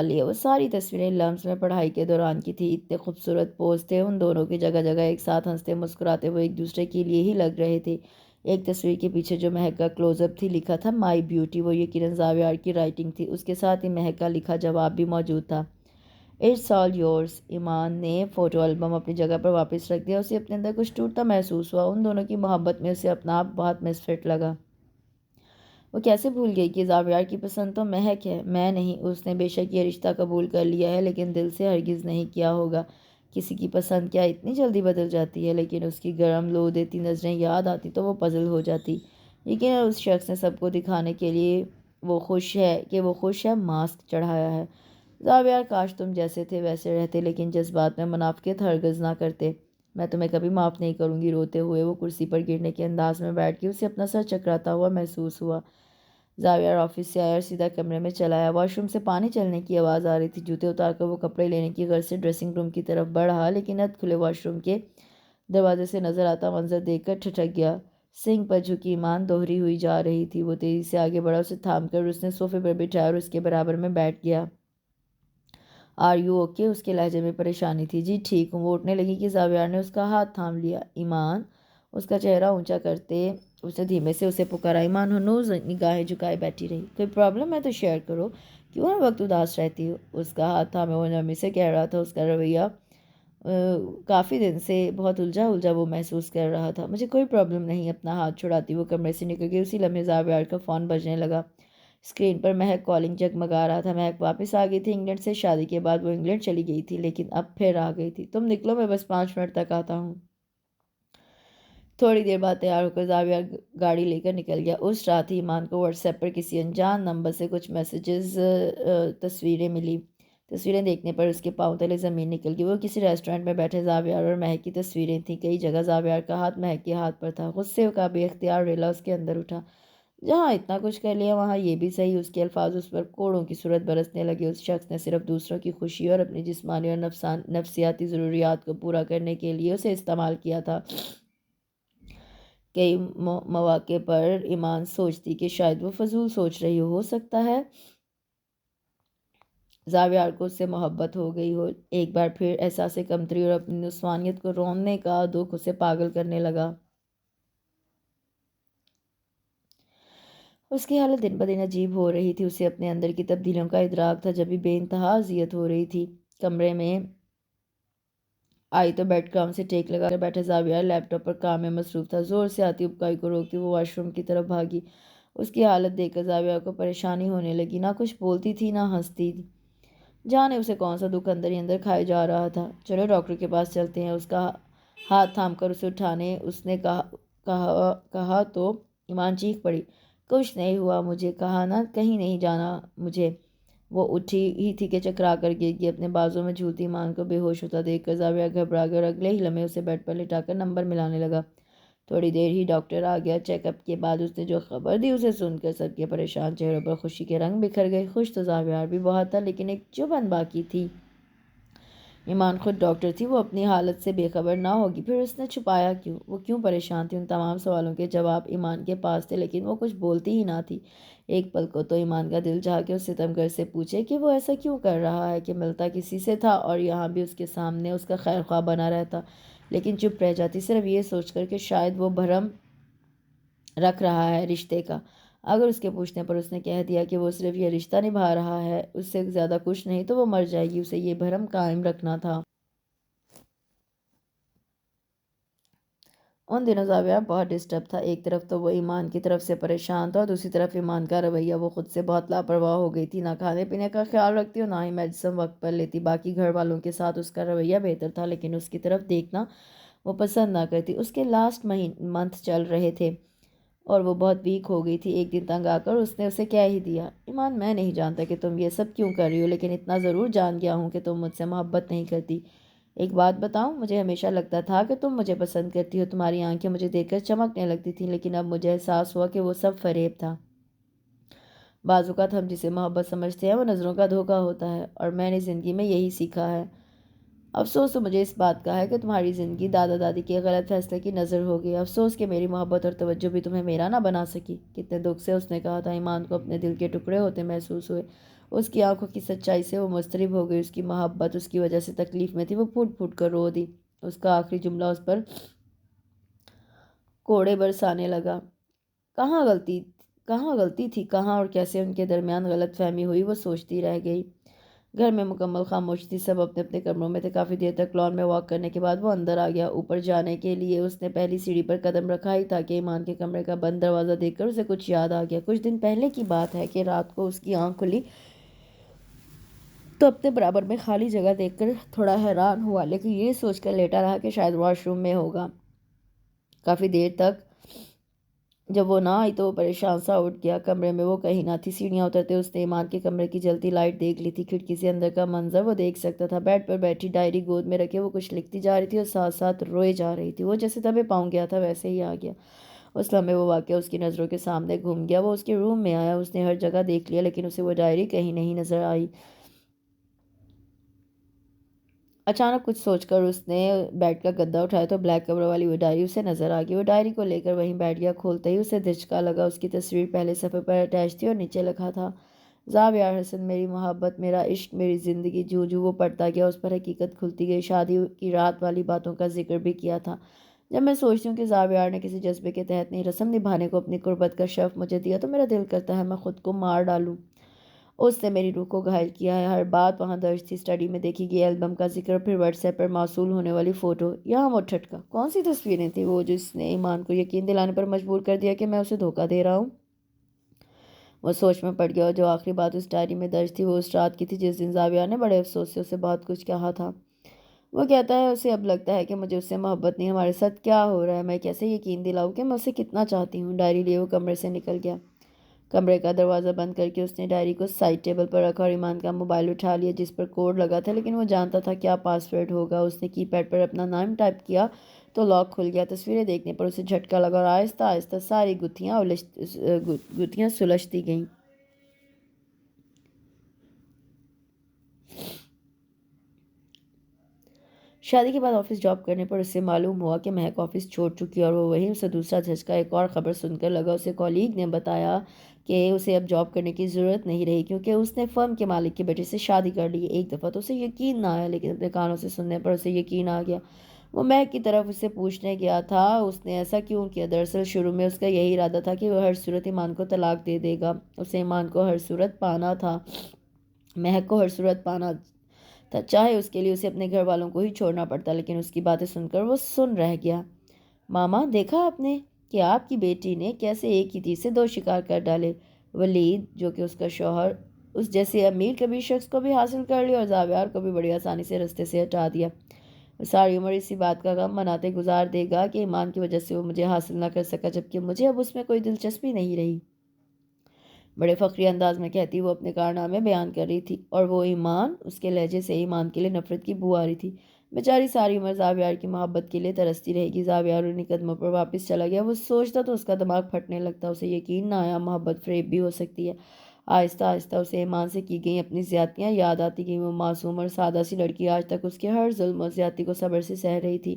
لیا۔ وہ ساری تصویریں لمس میں پڑھائی کے دوران کی تھی، اتنے خوبصورت پوز تھے ان دونوں کی، جگہ جگہ ایک ساتھ ہنستے مسکراتے وہ ایک دوسرے کے لیے ہی لگ رہے تھے۔ ایک تصویر کے پیچھے جو مہک کا کلوز اپ تھی، لکھا تھا مائی بیوٹی، وہ یقیناً زاویار کی رائٹنگ تھی۔ اس کے ساتھ ہی مہک کا لکھا جواب بھی موجود تھا، اٹس آل یورس۔ ایمان نے فوٹو البم اپنی جگہ پر واپس رکھ دیا۔ اسے اپنے اندر کچھ ٹوٹتا محسوس ہوا۔ ان دونوں کی محبت میں اسے اپنا آپ بہت مس فٹ لگا۔ وہ کیسے بھول گئی کہ زاویار کی پسند تو مہک ہے، میں نہیں۔ اس نے بے شک یہ رشتہ قبول کر لیا ہے، لیکن دل سے ہرگز نہیں کیا ہوگا۔ کسی کی پسند کیا اتنی جلدی بدل جاتی ہے؟ لیکن اس کی گرم لو دیتی نظریں یاد آتی تو وہ پزل ہو جاتی۔ لیکن اس شخص نے سب کو دکھانے کے لیے وہ خوش ہے ماسک چڑھایا ہے۔ زاویار، کاش تم جیسے تھے ویسے رہتے، لیکن جذبات میں منافقت ہرگز نہ کرتے۔ میں تمہیں کبھی معاف نہیں کروں گی۔ روتے ہوئے وہ کرسی پر گرنے کے انداز میں بیٹھ گئی۔ اسے اپنا سر چکراتا ہوا محسوس ہوا۔ زاویار آفس سے آیا اور سیدھا کمرے میں چلا آیا۔ واش روم سے پانی چلنے کی آواز آ رہی تھی۔ جوتے اتار کر وہ کپڑے لینے کی غرض سے ڈریسنگ روم کی طرف بڑھا، لیکن اد کھلے واش روم کے دروازے سے نظر آتا منظر دیکھ کر ٹھٹک گیا۔ سنک پر جھکی ایمان دوہری ہوئی جا رہی تھی۔ وہ تیزی سے آگے بڑھا، اسے تھام کر اس نے صوفے پر بٹھایا اور اس کے برابر میں بیٹھ گیا۔ Are you okay? اس کے لہجے میں پریشانی تھی۔ جی ٹھیک ہوں۔ وہ اٹھنے لگی کہ زاویار نے اس کا ہاتھ تھام لیا۔ ایمان، اس کا چہرہ اونچا کرتے اس نے دھیمے سے اسے پکارا۔ ایمان ہنوز نگاہیں جھکائے بیٹھی رہی۔ کوئی پرابلم ہے تو شیئر کرو، کیوں ہر وقت اداس رہتی ہو؟ اس کا ہاتھ تھامے وہ نرمی سے کہہ رہا تھا۔ اس کا رویہ کافی دن سے بہت الجھا وہ محسوس کر رہا تھا۔ مجھے کوئی پرابلم نہیں۔ اپنا ہاتھ چھڑاتی وہ کمرے سے نکل گئی۔ اسی لمحے زاویار کا فون بجنے لگا۔ اسکرین پر مہک کالنگ جگمگا رہا تھا۔ مہک واپس آ گئی تھی انگلینڈ سے، شادی کے بعد وہ انگلینڈ چلی گئی تھی، لیکن اب پھر آ گئی تھی۔ تم نکلو، میں بس 5 منٹ تک آتا ہوں۔ تھوڑی دیر بعد تیار ہو کر زاویہ گاڑی لے کر نکل گیا۔ اس رات ہی ایمان کو واٹس ایپ پر کسی انجان نمبر سے کچھ تصویریں ملی۔ تصویریں دیکھنے پر اس کے پاؤں تلے زمین نکل گئی۔ وہ کسی ریسٹورینٹ میں بیٹھے زاویار اور مہک کی تصویریں تھیں۔ کئی جگہ زاویار کا ہاتھ مہک کے ہاتھ پر تھا۔ غصے کا بے اختیار ریلا اس کے اندر اٹھا۔ جہاں اتنا کچھ کر لیا وہاں یہ بھی صحیح۔ اس کے الفاظ اس پر کوڑوں کی صورت برسنے لگے۔ اس شخص نے صرف دوسروں کی خوشی اور اپنی جسمانی اور نفسیاتی ضروریات کو پورا کرنے کے لیے اسے استعمال کیا تھا۔ کئی مواقع پر ایمان سوچتی کہ شاید وہ فضول سوچ رہی ہو سکتا ہے زاویار کو اس سے محبت ہو گئی ہو۔ ایک بار پھر احساس کمتری اور اپنی نسوانیت کو روننے کا دکھ اسے پاگل کرنے لگا۔ اس کی حالت دن بدن عجیب ہو رہی تھی۔ اسے اپنے اندر کی تبدیلیوں کا ادراک تھا۔ جب بھی بے انتہا اذیت ہو رہی تھی۔ کمرے میں آئی تو بیڈ کام سے ٹیک لگا کر بیٹھے زاویار لیپ ٹاپ پر کام میں مصروف تھا۔ زور سے آتی ابکائی کو روکتی وہ واش روم کی طرف بھاگی۔ اس کی حالت دیکھ کر زاویار کو پریشانی ہونے لگی۔ نہ کچھ بولتی تھی نہ ہنستی تھی۔ جانے اسے کون سا دکھ اندر ہی اندر کھائے جا رہا تھا۔ چلو ڈاکٹر کے پاس چلتے ہیں۔ اس کا ہاتھ تھام کر اسے اٹھانے اس نے کہا تو ایمان چیخ پڑی۔ کچھ نہیں ہوا مجھے، کہا نا کہیں نہیں جانا مجھے۔ وہ اٹھی ہی تھی کہ چکرا کر گر گئی۔ اپنے بازو میں جھولتی ایمان کو بے ہوش ہوتا دیکھ کر زاویہ گھبرا گیا اور اگلے ہی لمحے اسے بیڈ پر لٹا کر نمبر ملانے لگا۔ تھوڑی دیر ہی ڈاکٹر آ گیا۔ چیک اپ کے بعد اس نے جو خبر دی اسے سن کر سب کے پریشان چہروں پر خوشی کے رنگ بکھر گئے۔ خوش تو زاویار بھی بہت تھا، لیکن ایک چبھن باقی تھی۔ ایمان خود ڈاکٹر تھی، وہ اپنی حالت سے بے خبر نہ ہوگی، پھر اس نے چھپایا کیوں؟ وہ کیوں پریشان تھی؟ ان تمام سوالوں کے جواب ایمان کے پاس تھے، لیکن وہ کچھ بولتی ہی نہ تھی۔ ایک پل کو تو ایمان کا دل چاہا کہ اس ستمگر سے پوچھے کہ وہ ایسا کیوں کر رہا ہے کہ ملتا کسی سے تھا اور یہاں بھی اس کے سامنے اس کا خیر خواہ بنا رہتا، لیکن چپ رہ جاتی، صرف یہ سوچ کر کہ شاید وہ بھرم رکھ رہا ہے رشتے کا۔ اگر اس کے پوچھنے پر اس نے کہہ دیا کہ وہ صرف یہ رشتہ نبھا رہا ہے، اس سے زیادہ کچھ نہیں، تو وہ مر جائے گی۔ اسے یہ بھرم قائم رکھنا تھا۔ ان دنوں زاویہ بہت ڈسٹرب تھا۔ ایک طرف تو وہ ایمان کی طرف سے پریشان تھا اور دوسری طرف ایمان کا رویہ۔ وہ خود سے بہت لاپرواہ ہو گئی تھی، نہ کھانے پینے کا خیال رکھتی اور نہ ہی میڈیسن وقت پر لیتی۔ باقی گھر والوں کے ساتھ اس کا رویہ بہتر تھا، لیکن اس کی طرف دیکھنا وہ پسند نہ کرتی۔ اس کے لاسٹ منتھ چل رہے تھے اور وہ بہت ویک ہو گئی تھی۔ ایک دن تنگ آ کر اس نے اسے کہہ ہی دیا، ایمان میں نہیں جانتا کہ تم یہ سب کیوں کر رہی ہو، لیکن اتنا ضرور جان گیا ہوں کہ تم مجھ سے محبت نہیں کرتی۔ ایک بات بتاؤں، مجھے ہمیشہ لگتا تھا کہ تم مجھے پسند کرتی ہو، تمہاری آنکھیں مجھے دیکھ کر چمکنے لگتی تھیں، لیکن اب مجھے احساس ہوا کہ وہ سب فریب تھا۔ بعض اوقات ہم جسے محبت سمجھتے ہیں وہ نظروں کا دھوکہ ہوتا ہے، اور میں نے زندگی میں یہی سیکھا ہے۔ افسوس تو مجھے اس بات کا ہے کہ تمہاری زندگی دادا دادی کے غلط فیصلے کی نظر ہو گئی۔ افسوس کہ میری محبت اور توجہ بھی تمہیں میرا نہ بنا سکی۔ کتنے دکھ سے اس نے کہا تھا۔ ایمان کو اپنے دل کے ٹکڑے ہوتے محسوس ہوئے۔ اس کی آنکھوں کی سچائی سے وہ مضطرب ہو گئی۔ اس کی محبت اس کی وجہ سے تکلیف میں تھی، وہ پھوٹ پھوٹ کر رو دی۔ اس کا آخری جملہ اس پر کوڑے برسانے لگا۔ کہاں غلطی تھی، کہاں اور کیسے ان کے درمیان غلط فہمی ہوئی، وہ سوچتی رہ گئی۔ گھر میں مکمل خاموشی تھی، سب اپنے اپنے کمروں میں تھے۔ کافی دیر تک لان میں واک کرنے کے بعد وہ اندر آ گیا۔ اوپر جانے کے لیے اس نے پہلی سیڑھی پر قدم رکھا ہی تھا کہ ایمان کے کمرے کا بند دروازہ دیکھ کر اسے کچھ یاد آ گیا۔ کچھ دن پہلے کی بات ہے کہ رات کو اس کی آنکھ کھلی تو اپنے برابر میں خالی جگہ دیکھ کر تھوڑا حیران ہوا، لیکن یہ سوچ کر لیٹا رہا کہ شاید واش روم میں ہوگا۔ کافی دیر تک جب وہ نہ آئی تو وہ پریشان سا اٹھ گیا۔ کمرے میں وہ کہیں نہ تھی۔ سیڑھیاں اترتے اس نے ایمان کے کمرے کی جلتی لائٹ دیکھ لی تھی۔ کھڑکی سے اندر کا منظر وہ دیکھ سکتا تھا۔ بیڈ پر بیٹھی ڈائری گود میں رکھے وہ کچھ لکھتی جا رہی تھی اور ساتھ ساتھ روئے جا رہی تھی۔ وہ جیسے دبے پاؤں گیا تھا ویسے ہی آ گیا۔ اس لمحے وہ واقعہ اس کی نظروں کے سامنے گھوم گیا۔ وہ اس کے روم میں آیا، اس نے ہر جگہ دیکھ لیا، لیکن اسے وہ ڈائری کہیں نہیں نظر آئی۔ اچانک کچھ سوچ کر اس نے بیڈ کا گدا اٹھایا تو بلیک کور والی وہ ڈائری اسے نظر آ گئی۔ وہ ڈائری کو لے کر وہیں بیٹھ گیا۔ کھولتے ہی اسے دھچکا لگا۔ اس کی تصویر پہلے صفحے پر اٹیچ تھی اور نیچے لکھا تھا، زاویہ حسن، میری محبت، میرا عشق، میری زندگی۔ جوں جوں وہ پڑھتا گیا اس پر حقیقت کھلتی گئی۔ شادی کی رات والی باتوں کا ذکر بھی کیا تھا۔ جب میں سوچتی ہوں کہ زاویہ نے کسی جذبے کے تحت نہیں، رسم نبھانے کو اپنی قربت کا شرف مجھے دیا، تو میرا دل کرتا ہے میں خود کو مار ڈالوں۔ اس نے میری روح کو گھائل کیا ہے۔ ہر بات وہاں درج تھی، اسٹڈی میں دیکھی گئی البم کا ذکر، پھر واٹس ایپ پر موصول ہونے والی فوٹو۔ یہاں وہ ٹھٹکا، کون سی تصویریں تھیں وہ جس نے ایمان کو یقین دلانے پر مجبور کر دیا کہ میں اسے دھوکہ دے رہا ہوں؟ وہ سوچ میں پڑ گیا اور جو آخری بات اس ڈائری میں درج تھی وہ اس رات کی تھی جس دن زاویہ نے بڑے افسوس سے اسے بہت کچھ کہا تھا۔ وہ کہتا ہے اسے اب لگتا ہے کہ مجھے اس سے محبت نہیں، ہمارے ساتھ کیا ہو رہا ہے، میں کیسے یقین دلاؤں کہ میں اسے کتنا چاہتی ہوں۔ ڈائری لیے وہ کمرے سے نکل گیا۔ کمرے کا دروازہ بند کر کے اس نے ڈائری کو سائڈ ٹیبل پر رکھا اور ایمان کا موبائل اٹھا لیا جس پر کوڈ لگا تھا، لیکن وہ جانتا تھا کیا پاس ورڈ ہوگا۔ اس نے کی پیڈ پر اپنا نام ٹائپ کیا تو لاک کھل گیا۔ تصویریں دیکھنے پر اسے جھٹکا لگا اور آہستہ آہستہ ساری گتھیاں سلجھتی گئیں۔ شادی کے بعد آفس جاب کرنے پر اسے معلوم ہوا کہ مہک آفس چھوڑ چکی اور وہ وہیں اسے دوسرا جھٹکا ایک اور خبر سن کر لگا۔ اسے کولیگ نے بتایا کہ اسے اب جاب کرنے کی ضرورت نہیں رہی کیونکہ اس نے فرم کے مالک کے بیٹے سے شادی کر لی۔ ایک دفعہ تو اسے یقین نہ آیا لیکن اپنے کانوں سے سننے پر اسے یقین آ گیا۔ وہ مہک کی طرف اسے پوچھنے گیا تھا اس نے ایسا کیوں کیا۔ دراصل شروع میں اس کا یہی ارادہ تھا کہ وہ ہر صورت ایمان کو طلاق دے دے گا۔ اسے ایمان کو ہر صورت پانا تھا، مہک کو ہر صورت پانا تھا، چاہے اس کے لیے اسے اپنے گھر والوں کو ہی چھوڑنا پڑتا۔ لیکن اس کی باتیں سن کر وہ سن رہ گیا۔ ماما، دیکھا آپ نے کہ آپ کی بیٹی نے کیسے ایک ہی تیر سے دو شکار کر ڈالے۔ ولید جو کہ اس کا شوہر اس جیسے امیر کبیر شخص کو بھی حاصل کر لیا اور زاویار کو بھی بڑی آسانی سے رستے سے ہٹا دیا۔ وہ ساری عمر اسی بات کا غم مناتے گزار دے گا کہ ایمان کی وجہ سے وہ مجھے حاصل نہ کر سکا جبکہ مجھے اب اس میں کوئی دلچسپی نہیں رہی۔ بڑے فخری انداز میں کہتی وہ اپنے کارنامے بیان کر رہی تھی اور وہ ایمان، اس کے لہجے سے ایمان کے لیے نفرت کی بو آ رہی تھی۔ بیچاری ساری عمر زاویار کی محبت کے لیے ترستی رہے گی۔ زاویار انہیں قدموں پر واپس چلا گیا۔ وہ سوچتا تو اس کا دماغ پھٹنے لگتا۔ اسے یقین نہ آیا محبت فریب بھی ہو سکتی ہے۔ آہستہ آہستہ اسے ایمان سے کی گئی اپنی زیادتیاں یاد آتی گئیں۔ وہ معصوم اور سادہ سی لڑکی آج تک اس کے ہر ظلم و زیادتی کو صبر سے سہ رہی تھی۔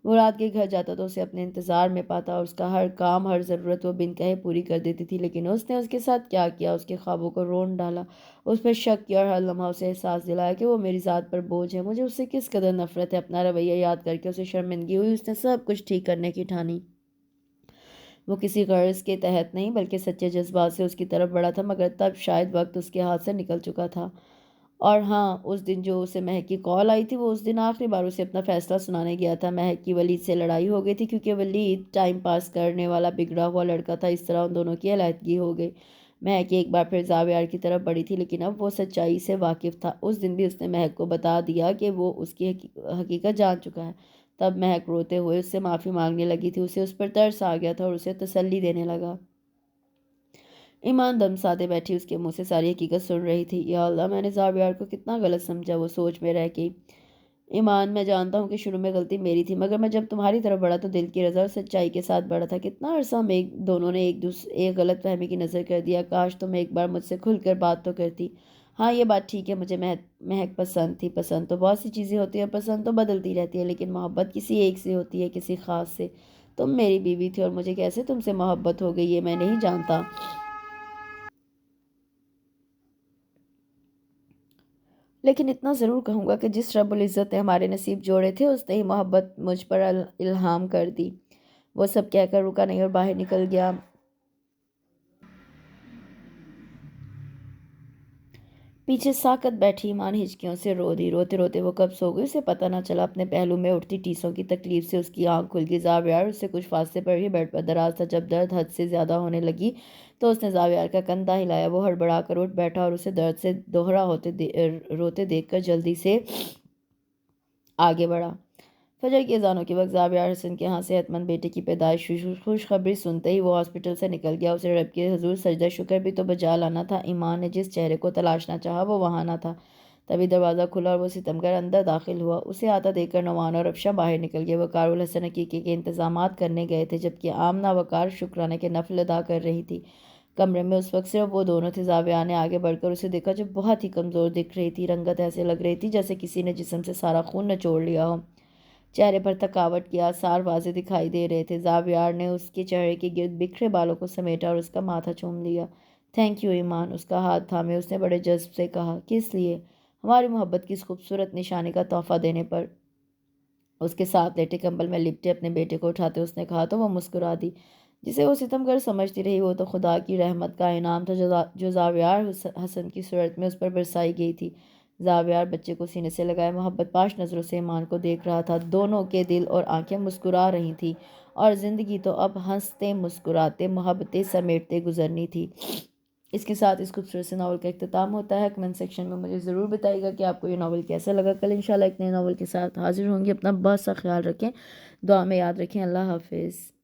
وہ رات کے گھر جاتا تو اسے اپنے انتظار میں پاتا اور اس کا ہر کام ہر ضرورت وہ بن کہے پوری کر دیتی تھی، لیکن اس نے اس کے ساتھ کیا کیا؟ اس کے خوابوں کو رون ڈالا، اس پر شک کیا اور ہر لمحہ اسے احساس دلایا کہ وہ میری ذات پر بوجھ ہے، مجھے اس سے کس قدر نفرت ہے۔ اپنا رویہ یاد کر کے اسے شرمندگی ہوئی۔ اس نے سب کچھ ٹھیک کرنے کی ٹھانی۔ وہ کسی غرض کے تحت نہیں بلکہ سچے جذبات سے اس کی طرف بڑھا تھا، مگر تب شاید وقت اس کے ہاتھ سے نکل چکا تھا۔ اور ہاں، اس دن جو اسے مہک کی کال آئی تھی وہ اس دن آخری بار اسے اپنا فیصلہ سنانے گیا تھا۔ مہک کی ولید سے لڑائی ہو گئی تھی کیونکہ ولید ٹائم پاس کرنے والا بگڑا ہوا لڑکا تھا۔ اس طرح ان دونوں کی علیحدگی ہو گئی۔ مہک ایک بار پھر زاویار کی طرف بڑھی تھی لیکن اب وہ سچائی سے واقف تھا۔ اس دن بھی اس نے مہک کو بتا دیا کہ وہ اس کی حقیقت جان چکا ہے۔ تب مہک روتے ہوئے اس سے معافی مانگنے لگی تھی۔ اسے اس پر ترس آ گیا تھا اور اسے تسلی دینے لگا۔ ایمان دم سادے بیٹھی اس کے منہ سے ساری حقیقت سن رہی تھی۔ یا اللہ، میں نے زاویار کو کتنا غلط سمجھا۔ وہ سوچ میں رہ گئی۔ ایمان، میں جانتا ہوں کہ شروع میں غلطی میری تھی، مگر میں جب تمہاری طرف بڑھا تو دل کی رضا اور سچائی کے ساتھ بڑھا تھا۔ کتنا عرصہ ہم دونوں نے ایک غلط فہمی کی نظر کر دیا۔ کاش تم ایک بار مجھ سے کھل کر بات تو کرتی۔ ہاں، یہ بات ٹھیک ہے، مجھے مہک پسند تھی۔ پسند تو بہت سی چیزیں ہوتی ہیں، پسند تو بدلتی رہتی ہے، لیکن محبت کسی ایک سے ہوتی ہے، کسی خاص سے۔ تم میری بیوی تھی اور مجھے کیسے تم سے محبت ہو گئی یہ میں نہیں جانتا، لیکن اتنا ضرور کہوں گا کہ جس رب العزت نے ہمارے نصیب جوڑے تھے اس نے ہی محبت مجھ پر الہام کر دی۔ وہ سب کہہ کر رکا نہیں اور باہر نکل گیا۔ پیچھے ساکت بیٹھی ایمان ہچکیوں سے رو دی۔ روتے روتے وہ کب سو گئی اسے پتہ نہ چلا۔ اپنے پہلو میں اٹھتی ٹیسوں کی تکلیف سے اس کی آنکھ کھل گئی۔ زاویار اس سے کچھ فاصلے پر ہی بیڈ پر دراز تھا۔ جب درد حد سے زیادہ ہونے لگی تو اس نے زاویار کا کندھا ہلایا۔ وہ ہڑبڑا کر اٹھ بیٹھا اور اسے درد سے دوہرا روتے دیکھ کر جلدی سے آگے بڑھا۔ فجر کی اذانوں کے وقت زاویار حسن کے ہاں صحت مند بیٹے کی پیدائش خوشخبری سنتے ہی وہ ہاسپٹل سے نکل گیا۔ اسے رب کے حضور سجدہ شکر بھی تو بجا لانا تھا۔ ایمان نے جس چہرے کو تلاشنا چاہا وہ وہاں نہ تھا۔ تبھی دروازہ کھلا اور وہ ستمگر اندر داخل ہوا۔ اسے آتا دیکھ کر نعمان اور افشاں باہر نکل گئے۔ وقار الحسن عقیقے کے انتظامات کرنے گئے تھے جبکہ آمنہ وقار شکرانے کے نفل ادا کر رہی تھی۔ کمرے میں اس وقت صرف وہ دونوں تھے۔ زاویار نے آگے بڑھ کر اسے دیکھا جو بہت ہی کمزور دکھ رہی تھی۔ رنگت ایسے لگ رہی تھی جیسے کسی نے جسم سے سارا خون نچوڑ لیا ہو۔ چہرے پر تھکاوٹ کے آثار واضح دکھائی دے رہے تھے۔ زاویار نے اس کے چہرے کے گرد بکھرے بالوں کو سمیٹا اور اس کا ماتھا چوم لیا۔ تھینک یو ایمان، اس کا ہاتھ تھامے اس نے بڑے جذب سے کہا۔ کس لیے؟ ہماری محبت کی اس خوبصورت نشانی کا تحفہ دینے پر۔ اس کے ساتھ لیٹے کمبل میں لپٹے اپنے بیٹے کو اٹھاتے اس نے کہا تو وہ مسکرا دی۔ جسے وہ ستمگر سمجھتی رہی وہ تو خدا کی رحمت کا انعام تھا جو زاویار حسن کی صورت میں اس پر برسائی گئی تھی۔ زاویار بچے کو سینے سے لگائے محبت پاش نظروں سے ایمان کو دیکھ رہا تھا۔ دونوں کے دل اور آنکھیں مسکرا رہی تھیں اور زندگی تو اب ہنستے مسکراتے محبتیں سمیٹتے گزرنی تھی۔ اس کے ساتھ اس خوبصورت سے ناول کا اختتام ہوتا ہے۔ کمنٹ سیکشن میں مجھے ضرور بتائیے گا کہ آپ کو یہ ناول کیسا لگا۔ کل انشاءاللہ ایک نئے ناول کے ساتھ حاضر ہوں گی۔ اپنا بہت سا خیال رکھیں، دعا میں یاد رکھیں۔ اللہ حافظ۔